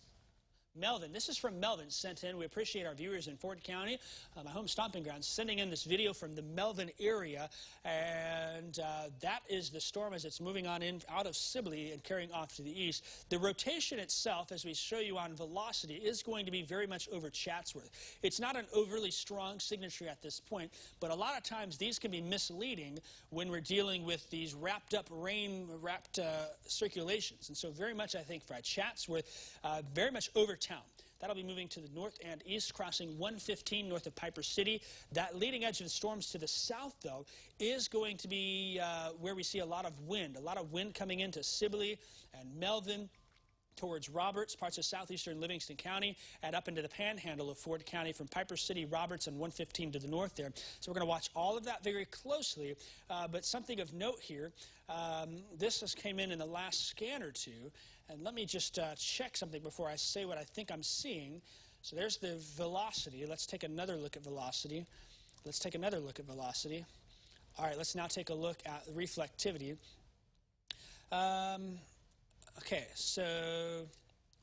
Melvin. This is from Melvin, sent in. We appreciate our viewers in Ford County, my home stomping grounds, sending in this video from the Melvin area. And that is the storm as it's moving on in out of Sibley and carrying off to the east. The rotation itself, as we show you on velocity, is going to be very much over Chatsworth. It's not an overly strong signature at this point, but a lot of times these can be misleading when we're dealing with these wrapped-up rain-wrapped circulations. And so very much, I think, for Chatsworth, very much over town. That'll be moving to the north and east, crossing 115 north of Piper City. That leading edge of the storms to the south, though, is going to be where we see a lot of wind coming into Sibley and Melvin, towards Roberts, parts of southeastern Livingston County, and up into the panhandle of Ford County from Piper City, Roberts, and 115 to the north there. So we're going to watch all of that very closely. But something of note here, this just came in the last scan or two. And let me just check something before I say what I think I'm seeing. So there's the velocity. Let's take another look at velocity. All right, let's now take a look at reflectivity. Okay, so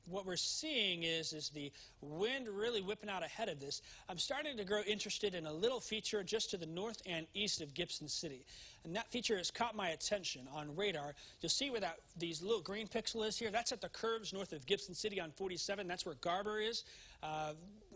what we're seeing is the wind really whipping out ahead of this. I'm starting to grow interested in a little feature just to the north and east of Gibson City. And that feature has caught my attention on radar. You'll see where these little green pixel is here. That's at the curves north of Gibson City on 47. That's where Garber is.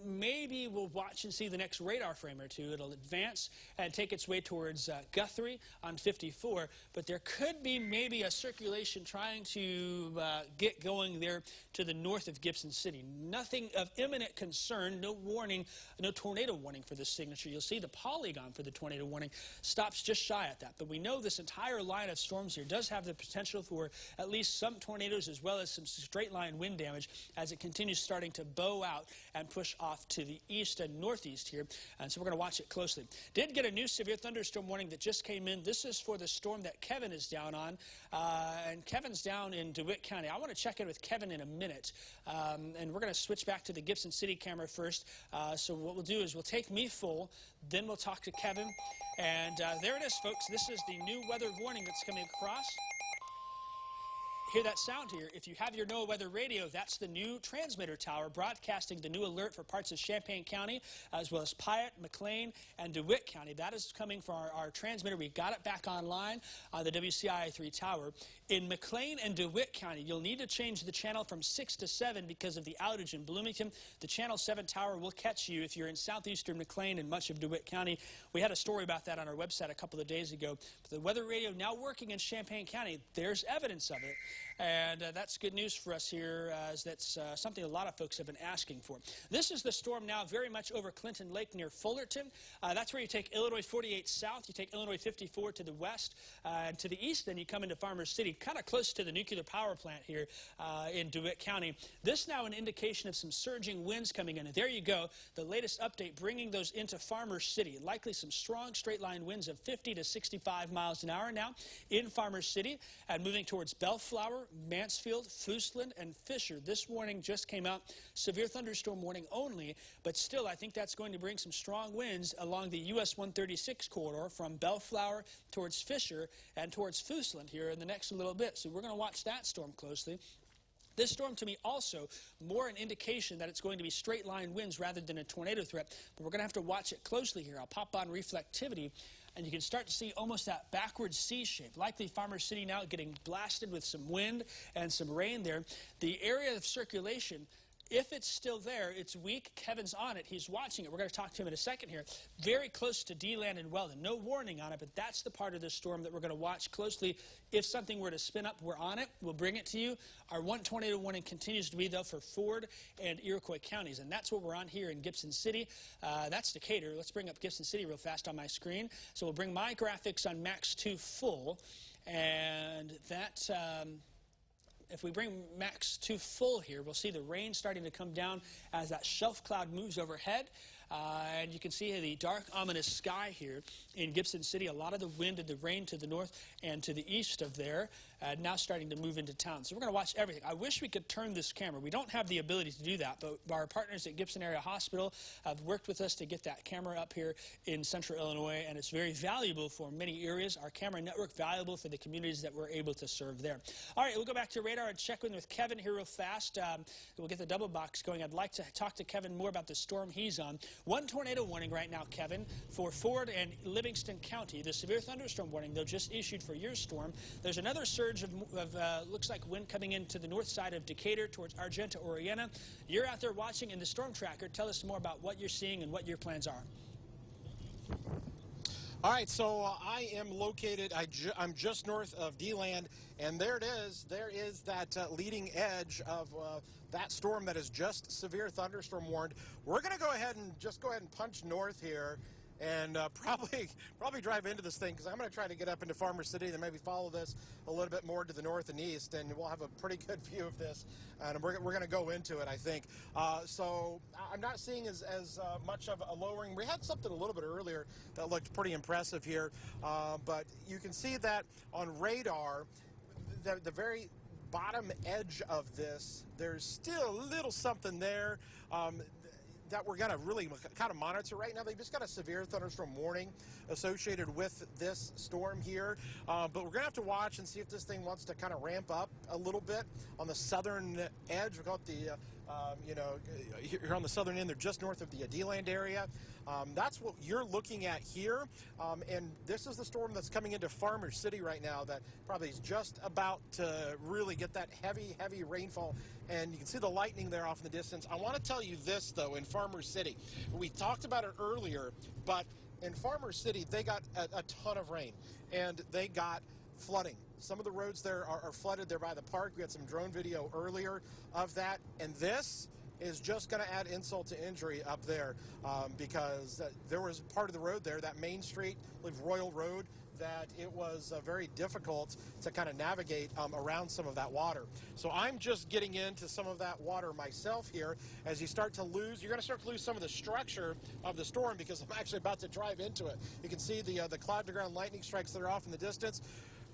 Maybe we'll watch and see the next radar frame or two. It'll advance and take its way towards Guthrie on 54. But there could be maybe a circulation trying to get going there to the north of Gibson City. Nothing of imminent concern, no warning, no tornado warning for this signature. You'll see the polygon for the tornado warning stops just shy at that. But we know this entire line of storms here does have the potential for at least some tornadoes as well as some straight line wind damage as it continues starting to bow out and push off to the east and northeast here. And so we're going to watch it closely. Did get a new severe thunderstorm warning that just came in. This is for the storm that Kevin is down on. And Kevin's down in DeWitt County. I want to check in with Kevin in a minute. And we're going to switch back to the Gibson City camera first. So what we'll do is we'll take me full, then we'll talk to Kevin. And there it is, folks. This is the new weather warning that's coming across. Hear that sound here. If you have your NOAA weather radio, that's the new transmitter tower broadcasting the new alert for parts of Champaign County, as well as Piatt, McLean, and DeWitt County. That is coming from our transmitter. We got it back online on the WCIA 3 tower. In McLean and DeWitt County, you'll need to change the channel from 6 to 7 because of the outage in Bloomington. The Channel 7 tower will catch you if you're in southeastern McLean and much of DeWitt County. We had a story about that on our website a couple of days ago. But the weather radio now working in Champaign County, there's evidence of it. And that's good news for us here, as that's something a lot of folks have been asking for. This is the storm now very much over Clinton Lake near Fullerton. That's where you take Illinois 48 south, you take Illinois 54 to the west, and to the east, then you come into Farmers City, kind of close to the nuclear power plant here in DeWitt County. This now an indication of some surging winds coming in. And there you go, the latest update bringing those into Farmers City. Likely some strong straight-line winds of 50 to 65 miles an hour now in Farmers City, and moving towards Bellflower, Mansfield, Foostland, and Fisher. This warning just came out. Severe thunderstorm warning only, but still I think that's going to bring some strong winds along the US 136 corridor from Bellflower towards Fisher and towards Foostland here in the next little bit. So we're going to watch that storm closely. This storm, to me, also more an indication that it's going to be straight-line winds rather than a tornado threat, but we're going to have to watch it closely here. I'll pop on reflectivity, and you can start to see almost that backward C shape. Likely Farmers City now getting blasted with some wind and some rain there. The area of circulation, if it's still there, it's weak. Kevin's on it. He's watching it. We're going to talk to him in a second here. Very close to D-Land and Weldon. No warning on it, but that's the part of the storm that we're going to watch closely. If something were to spin up, we're on it. We'll bring it to you. Our one tornado warning continues to be, though, for Ford and Iroquois counties, and that's what we're on here in Gibson City. That's Decatur. Let's bring up Gibson City real fast on my screen. So we'll bring my graphics on max 2 full, and that... if we bring max 2 full here, we'll see the rain starting to come down as that shelf cloud moves overhead. And you can see the dark, ominous sky here in Gibson City. A lot of the wind and the rain to the north and to the east of there, now starting to move into town. So we're going to watch everything. I wish we could turn this camera. We don't have the ability to do that, but our partners at Gibson Area Hospital have worked with us to get that camera up here in central Illinois, and it's very valuable for many areas. Our camera network valuable for the communities that we're able to serve there. All right, we'll go back to radar and check in with Kevin here real fast. We'll get the double box going. I'd like to talk to Kevin more about the storm he's on. One tornado warning right now, Kevin, for Ford and Livingston County. The severe thunderstorm warning, though, just issued for your storm. There's another surge of looks like wind coming into the north side of Decatur towards Argenta, Oriana. You're out there watching in the storm tracker. Tell us more about what you're seeing and what your plans are. All right, so I am located, I'm just north of D-Land, and there it is. There is that leading edge of that storm that is just severe thunderstorm warned. We're going to go ahead and punch north here and probably drive into this thing, because I'm going to try to get up into Farmers City and maybe follow this a little bit more to the north and east, and we'll have a pretty good view of this, and we're going to go into it, I think. So I'm not seeing as much of a lowering. We had something a little bit earlier that looked pretty impressive here, but you can see that on radar, the very bottom edge of this, there's still a little something there that we're going to really kind of monitor right now. They just got a severe thunderstorm warning associated with this storm here, but we're going to have to watch and see if this thing wants to kind of ramp up a little bit on the southern edge. We call it the, you know, here on the southern end, they're just north of the D-land area. That's what you're looking at here. And this is the storm that's coming into Farmer City right now that probably is just about to really get that heavy, heavy rainfall. And you can see the lightning there off in the distance. I want to tell you this, though, in Farmer City. We talked about it earlier, but in Farmer City, they got a ton of rain, and they got flooding. Some of the roads there are flooded there by the park. We had some drone video earlier of that, and this is just going to add insult to injury up there because there was part of the road there, that main street, I believe Royal Road, that it was very difficult to kind of navigate around some of that water. So I'm just getting into some of that water myself here. As you start to lose, you're going to start to lose some of the structure of the storm because I'm actually about to drive into it. You can see the cloud-to-ground lightning strikes that are off in the distance.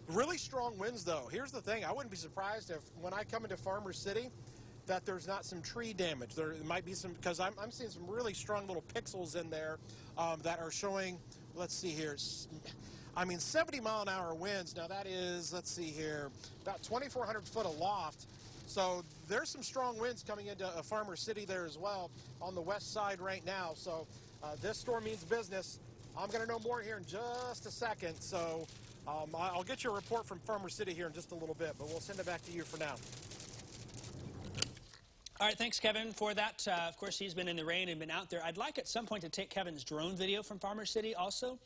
Really strong winds, though. Here's the thing. I wouldn't be surprised if when I come into Farmer City that there's not some tree damage. There might be some, because I'm seeing some really strong little pixels in there that are showing, let's see here, I mean 70-mile-an-hour winds. Now that is, let's see here, about 2,400 foot aloft. So there's some strong winds coming into Farmer City there as well on the west side right now. So this storm means business. I'm going to know more here in just a second. So I'll get you a report from Farmer City here in just a little bit, but we'll send it back to you for now. All right, thanks, Kevin, for that. Of course, he's been in the rain and been out there. I'd like at some point to take Kevin's drone video from Farmer City also.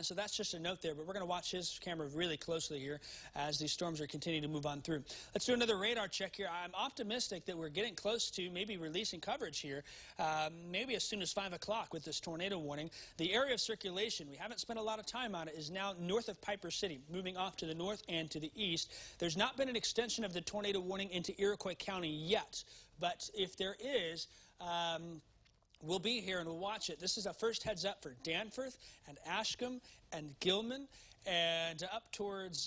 So that's just a note there, but we're going to watch his camera really closely here as these storms are continuing to move on through. Let's do another radar check here. I'm optimistic that we're getting close to maybe releasing coverage here, maybe as soon as 5 o'clock with this tornado warning. The area of circulation, we haven't spent a lot of time on it, is now north of Piper City, moving off to the north and to the east. There's not been an extension of the tornado warning into Iroquois County yet, but if there is, we'll be here and we'll watch it. This is a first heads up for Danforth and Ashcombe and Gilman and up towards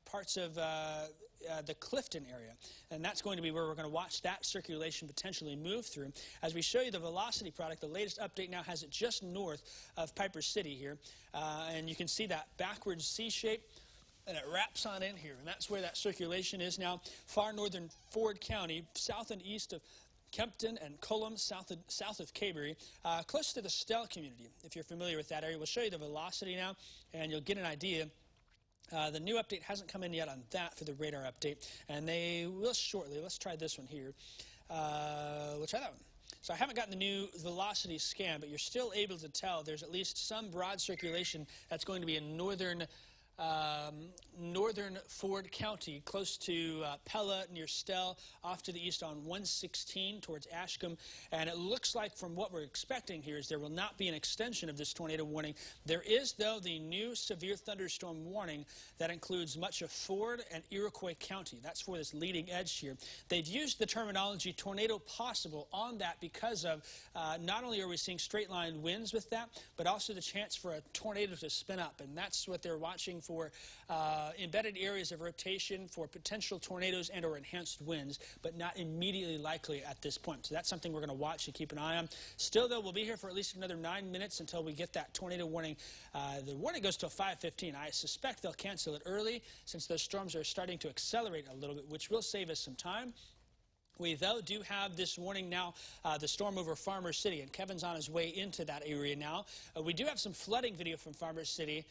parts of the Clifton area. And that's going to be where we're going to watch that circulation potentially move through. As we show you the velocity product, the latest update now has it just north of Piper City here. And you can see that backwards C shape. And it wraps on in here. And that's where that circulation is now. Far northern Ford County, south and east of Kempton and Cullum, south of Cabery, close to the Stell community. If you're familiar with that area, we'll show you the velocity now, and you'll get an idea. The new update hasn't come in yet on that for the radar update, and they will shortly. Let's try this one here. We'll try that one. So I haven't gotten the new velocity scan, but you're still able to tell there's at least some broad circulation that's going to be in northern Ford County, close to Pella, near Stell, off to the east on 116 towards Ashcombe. And it looks like from what we're expecting here is there will not be an extension of this tornado warning. There is, though, the new severe thunderstorm warning that includes much of Ford and Iroquois County. That's for this leading edge here. They've used the terminology tornado possible on that because of not only are we seeing straight-line winds with that, but also the chance for a tornado to spin up. And that's what they're watching for embedded areas of rotation for potential tornadoes and or enhanced winds, but not immediately likely at this point. So that's something we're going to watch and keep an eye on. Still, though, we'll be here for at least another 9 minutes until we get that tornado warning. The warning goes till 5:15. I suspect they'll cancel it early since those storms are starting to accelerate a little bit, which will save us some time. We, though, do have this warning now, the storm over Farmer City, and Kevin's on his way into that area now. We do have some flooding video from Farmer City.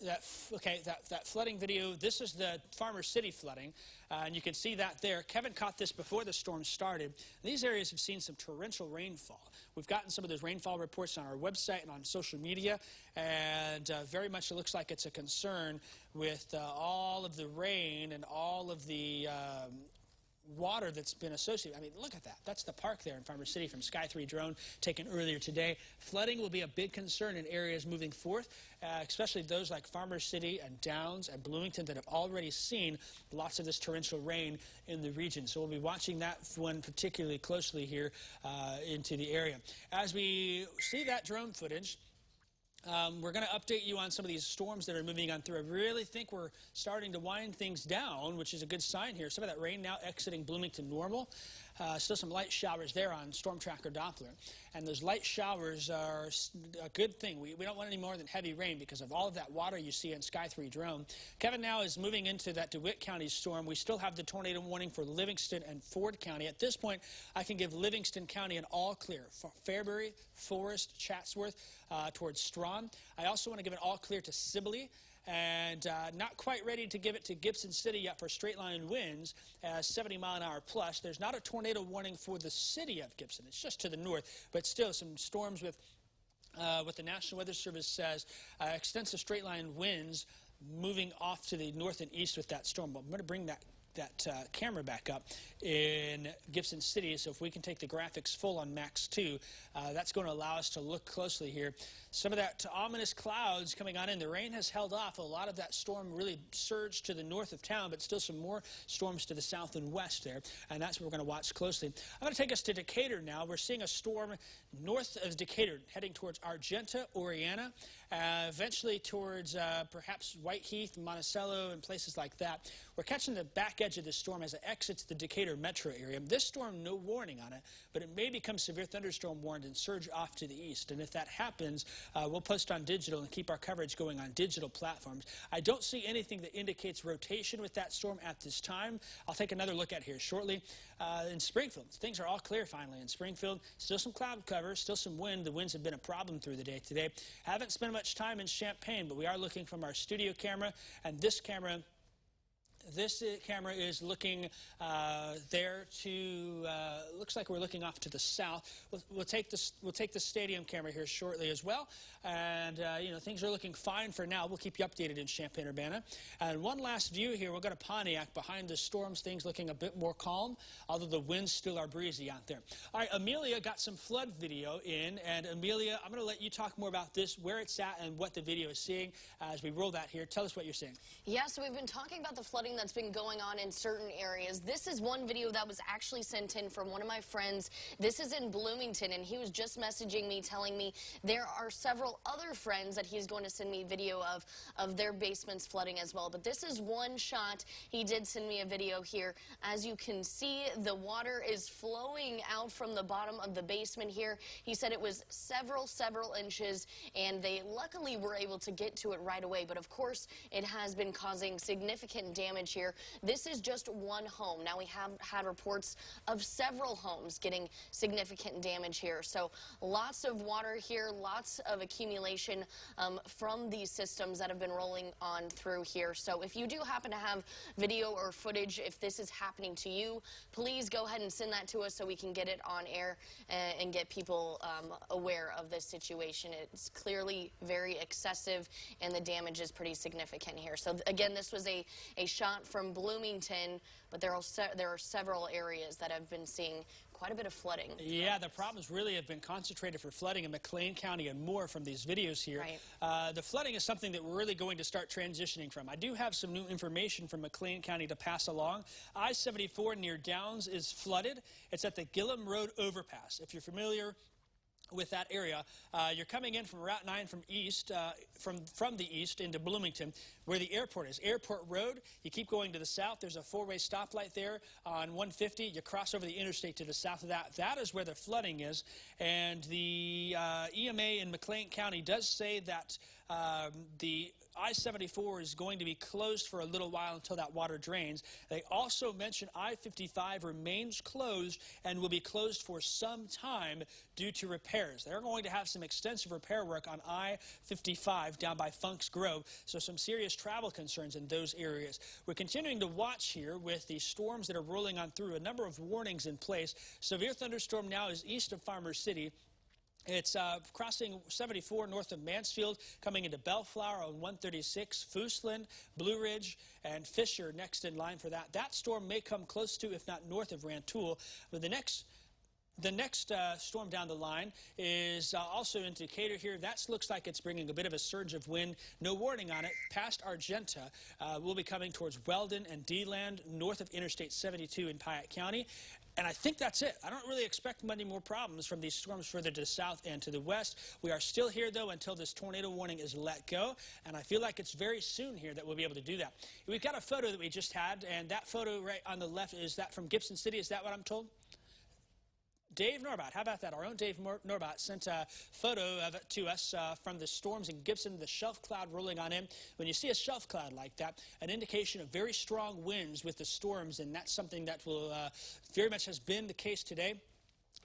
That flooding video, this is the Farmer City flooding, and you can see that there. Kevin caught this before the storm started. These areas have seen some torrential rainfall. We've gotten some of those rainfall reports on our website and on social media, and very much it looks like it's a concern with all of the rain and all of the water that's been associated. I mean, look at that. That's the park there in Farmer City from Sky 3 drone taken earlier today. Flooding will be a big concern in areas moving forth, especially those like Farmer City and Downs and Bloomington that have already seen lots of this torrential rain in the region. So we'll be watching that one particularly closely here into the area. As we see that drone footage, We're going to update you on some of these storms that are moving on through. I really think we're starting to wind things down, which is a good sign here. Some of that rain now exiting Bloomington normal. Still some light showers there on Storm Tracker Doppler. And those light showers are a good thing. We don't want any more than heavy rain because of all of that water you see in Sky 3 drone. Kevin now is moving into that DeWitt County storm. We still have the tornado warning for Livingston and Ford County. At this point, I can give Livingston County an all clear. Fairbury, Forest, Chatsworth, towards Strawn. I also want to give an all clear to Sibley. And not quite ready to give it to Gibson City yet for straight line winds, 70-mile-an-hour plus. There's not a tornado warning for the city of Gibson. It's just to the north, but still some storms with what the National Weather Service says, extensive straight line winds moving off to the north and east with that storm. But I'm going to bring that camera back up in Gibson City, so if we can take the graphics full on Max 2, that's going to allow us to look closely here. Some of that ominous clouds coming on in. The rain has held off. A lot of that storm really surged to the north of town, but still some more storms to the south and west there, and that's what we're going to watch closely. I'm going to take us to Decatur now. We're seeing a storm north of Decatur heading towards Argenta, Oriana, eventually towards perhaps Whiteheath, Monticello, and places like that. We're catching the back edge of this storm as it exits the Decatur metro area. This storm, no warning on it, but it may become severe thunderstorm warned and surge off to the east. And if that happens, we'll post on digital and keep our coverage going on digital platforms. I don't see anything that indicates rotation with that storm at this time. I'll take another look at here shortly. In Springfield, things are all clear finally in Springfield. Still some cloud cover, still some wind. The winds have been a problem through the day today. Haven't spent much time in Champaign, but we are looking from our studio camera, and this camera is looking there to, looks like we're looking off to the south. We'll take the stadium camera here shortly as well. And, you know, things are looking fine for now. We'll keep you updated in Champaign-Urbana. And one last view here. We'll go to Pontiac. Behind the storms, things looking a bit more calm, although the winds still are breezy out there. All right, Amelia got some flood video in. And, Amelia, I'm going to let you talk more about this, where it's at, and what the video is seeing as we roll that here. Tell us what you're seeing. Yeah, so we've been talking about the flooding that's been going on in certain areas. This is one video that was actually sent in from one of my friends. This is in Bloomington, and he was just messaging me, telling me there are several other friends that he's going to send me video of their basements flooding as well. But this is one shot. He did send me a video here. As you can see, the water is flowing out from the bottom of the basement here. He said it was several inches, and they luckily were able to get to it right away. But of course, it has been causing significant damage here. This is just one home. Now, we have had reports of several homes getting significant damage here. So lots of water here, lots of accumulation from these systems that have been rolling on through here. So if you do happen to have video or footage, if this is happening to you, please go ahead and send that to us so we can get it on air and get people aware of this situation. It's clearly very excessive, and the damage is pretty significant here. So again, this was a shot from Bloomington, but there are several areas that have been seeing quite a bit of flooding. Yeah, the problems really have been concentrated for flooding in McLean County and more from these videos here. Right. The flooding is something that we're really going to start transitioning from. I do have some new information from McLean County to pass along. I-74 near Downs is flooded. It's at the Gillum Road overpass. If you're familiar with that area, you're coming in from Route 9 from east, from the east into Bloomington, where the airport is. Airport Road, you keep going to the south. There's a four-way stoplight there on 150. You cross over the interstate to the south of that. That is where the flooding is. And the EMA in McLean County does say that the I-74 is going to be closed for a little while until that water drains. They also mention I-55 remains closed and will be closed for some time due to repairs. They're going to have some extensive repair work on I-55 down by Funk's Grove, so some serious travel concerns in those areas. We're continuing to watch here with the storms that are rolling on through. A number of warnings in place. Severe thunderstorm now is east of Farmers City. It's crossing 74 north of Mansfield, coming into Bellflower on 136, Foosland, Blue Ridge, and Fisher next in line for that. That storm may come close to, if not north of Rantoul. But the next The next storm down the line is also in Decatur here. That looks like it's bringing a bit of a surge of wind. No warning on it. Past Argenta. We'll be coming towards Weldon and D-Land, north of Interstate 72 in Piatt County. And I think that's it. I don't really expect many more problems from these storms further to the south and to the west. We are still here, though, until this tornado warning is let go. And I feel like it's very soon here that we'll be able to do that. We've got a photo that we just had, and that photo right on the left, is that from Gibson City? Is that what I'm told? Dave Norbat, how about that? Our own Dave Norbat sent a photo of it to us from the storms in Gibson, the shelf cloud rolling on in. When you see a shelf cloud like that, an indication of very strong winds with the storms, and that's something that will very much has been the case today.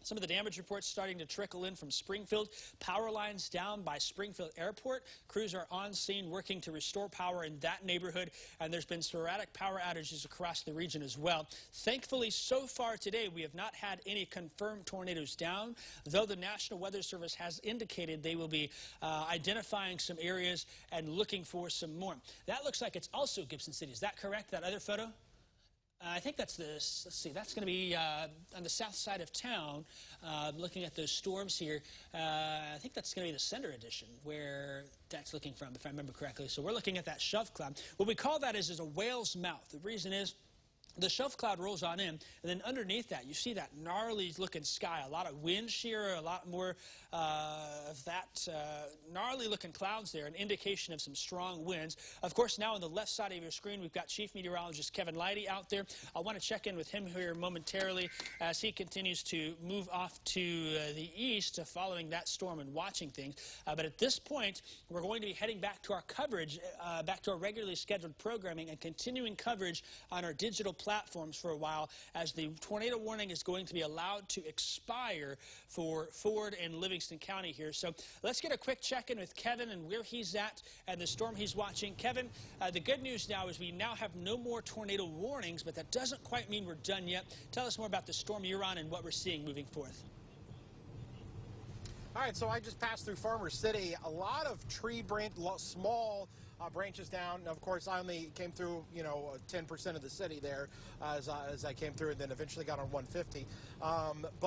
Some of the damage reports starting to trickle in from Springfield. Power lines down by Springfield Airport. Crews are on scene working to restore power in that neighborhood, and there's been sporadic power outages across the region as well. Thankfully, so far today, we have not had any confirmed tornadoes down, though the National Weather Service has indicated they will be identifying some areas and looking for some more. That looks like it's also Gibson City. Is that correct, that other photo? I think that's this. Let's see. That's going to be on the south side of town. Looking at those storms here, I think that's going to be the center edition where that's looking from, if I remember correctly. So we're looking at that shelf cloud. What we call that is a whale's mouth. The reason is the shelf cloud rolls on in, and then underneath that, you see that gnarly-looking sky. A lot of wind shear, a lot more of that gnarly-looking clouds there, an indication of some strong winds. Of course, now on the left side of your screen, we've got Chief Meteorologist Kevin Leidy out there. I want to check in with him here momentarily as he continues to move off to the east following that storm and watching things. But at this point, we're going to be heading back to our coverage, back to our regularly scheduled programming and continuing coverage on our digital platforms for a while, as the tornado warning is going to be allowed to expire for Ford and Livingston County here. So let's get a quick check-in with Kevin and where he's at and the storm he's watching. Kevin, the good news now is we now have no more tornado warnings, but that doesn't quite mean we're done yet. Tell us more about the storm you're on and what we're seeing moving forth. All right, so I just passed through Farmer City. A lot of tree branch, small branches down. Of course, I only came through, 10% of the city there as I came through, and then eventually got on 150. But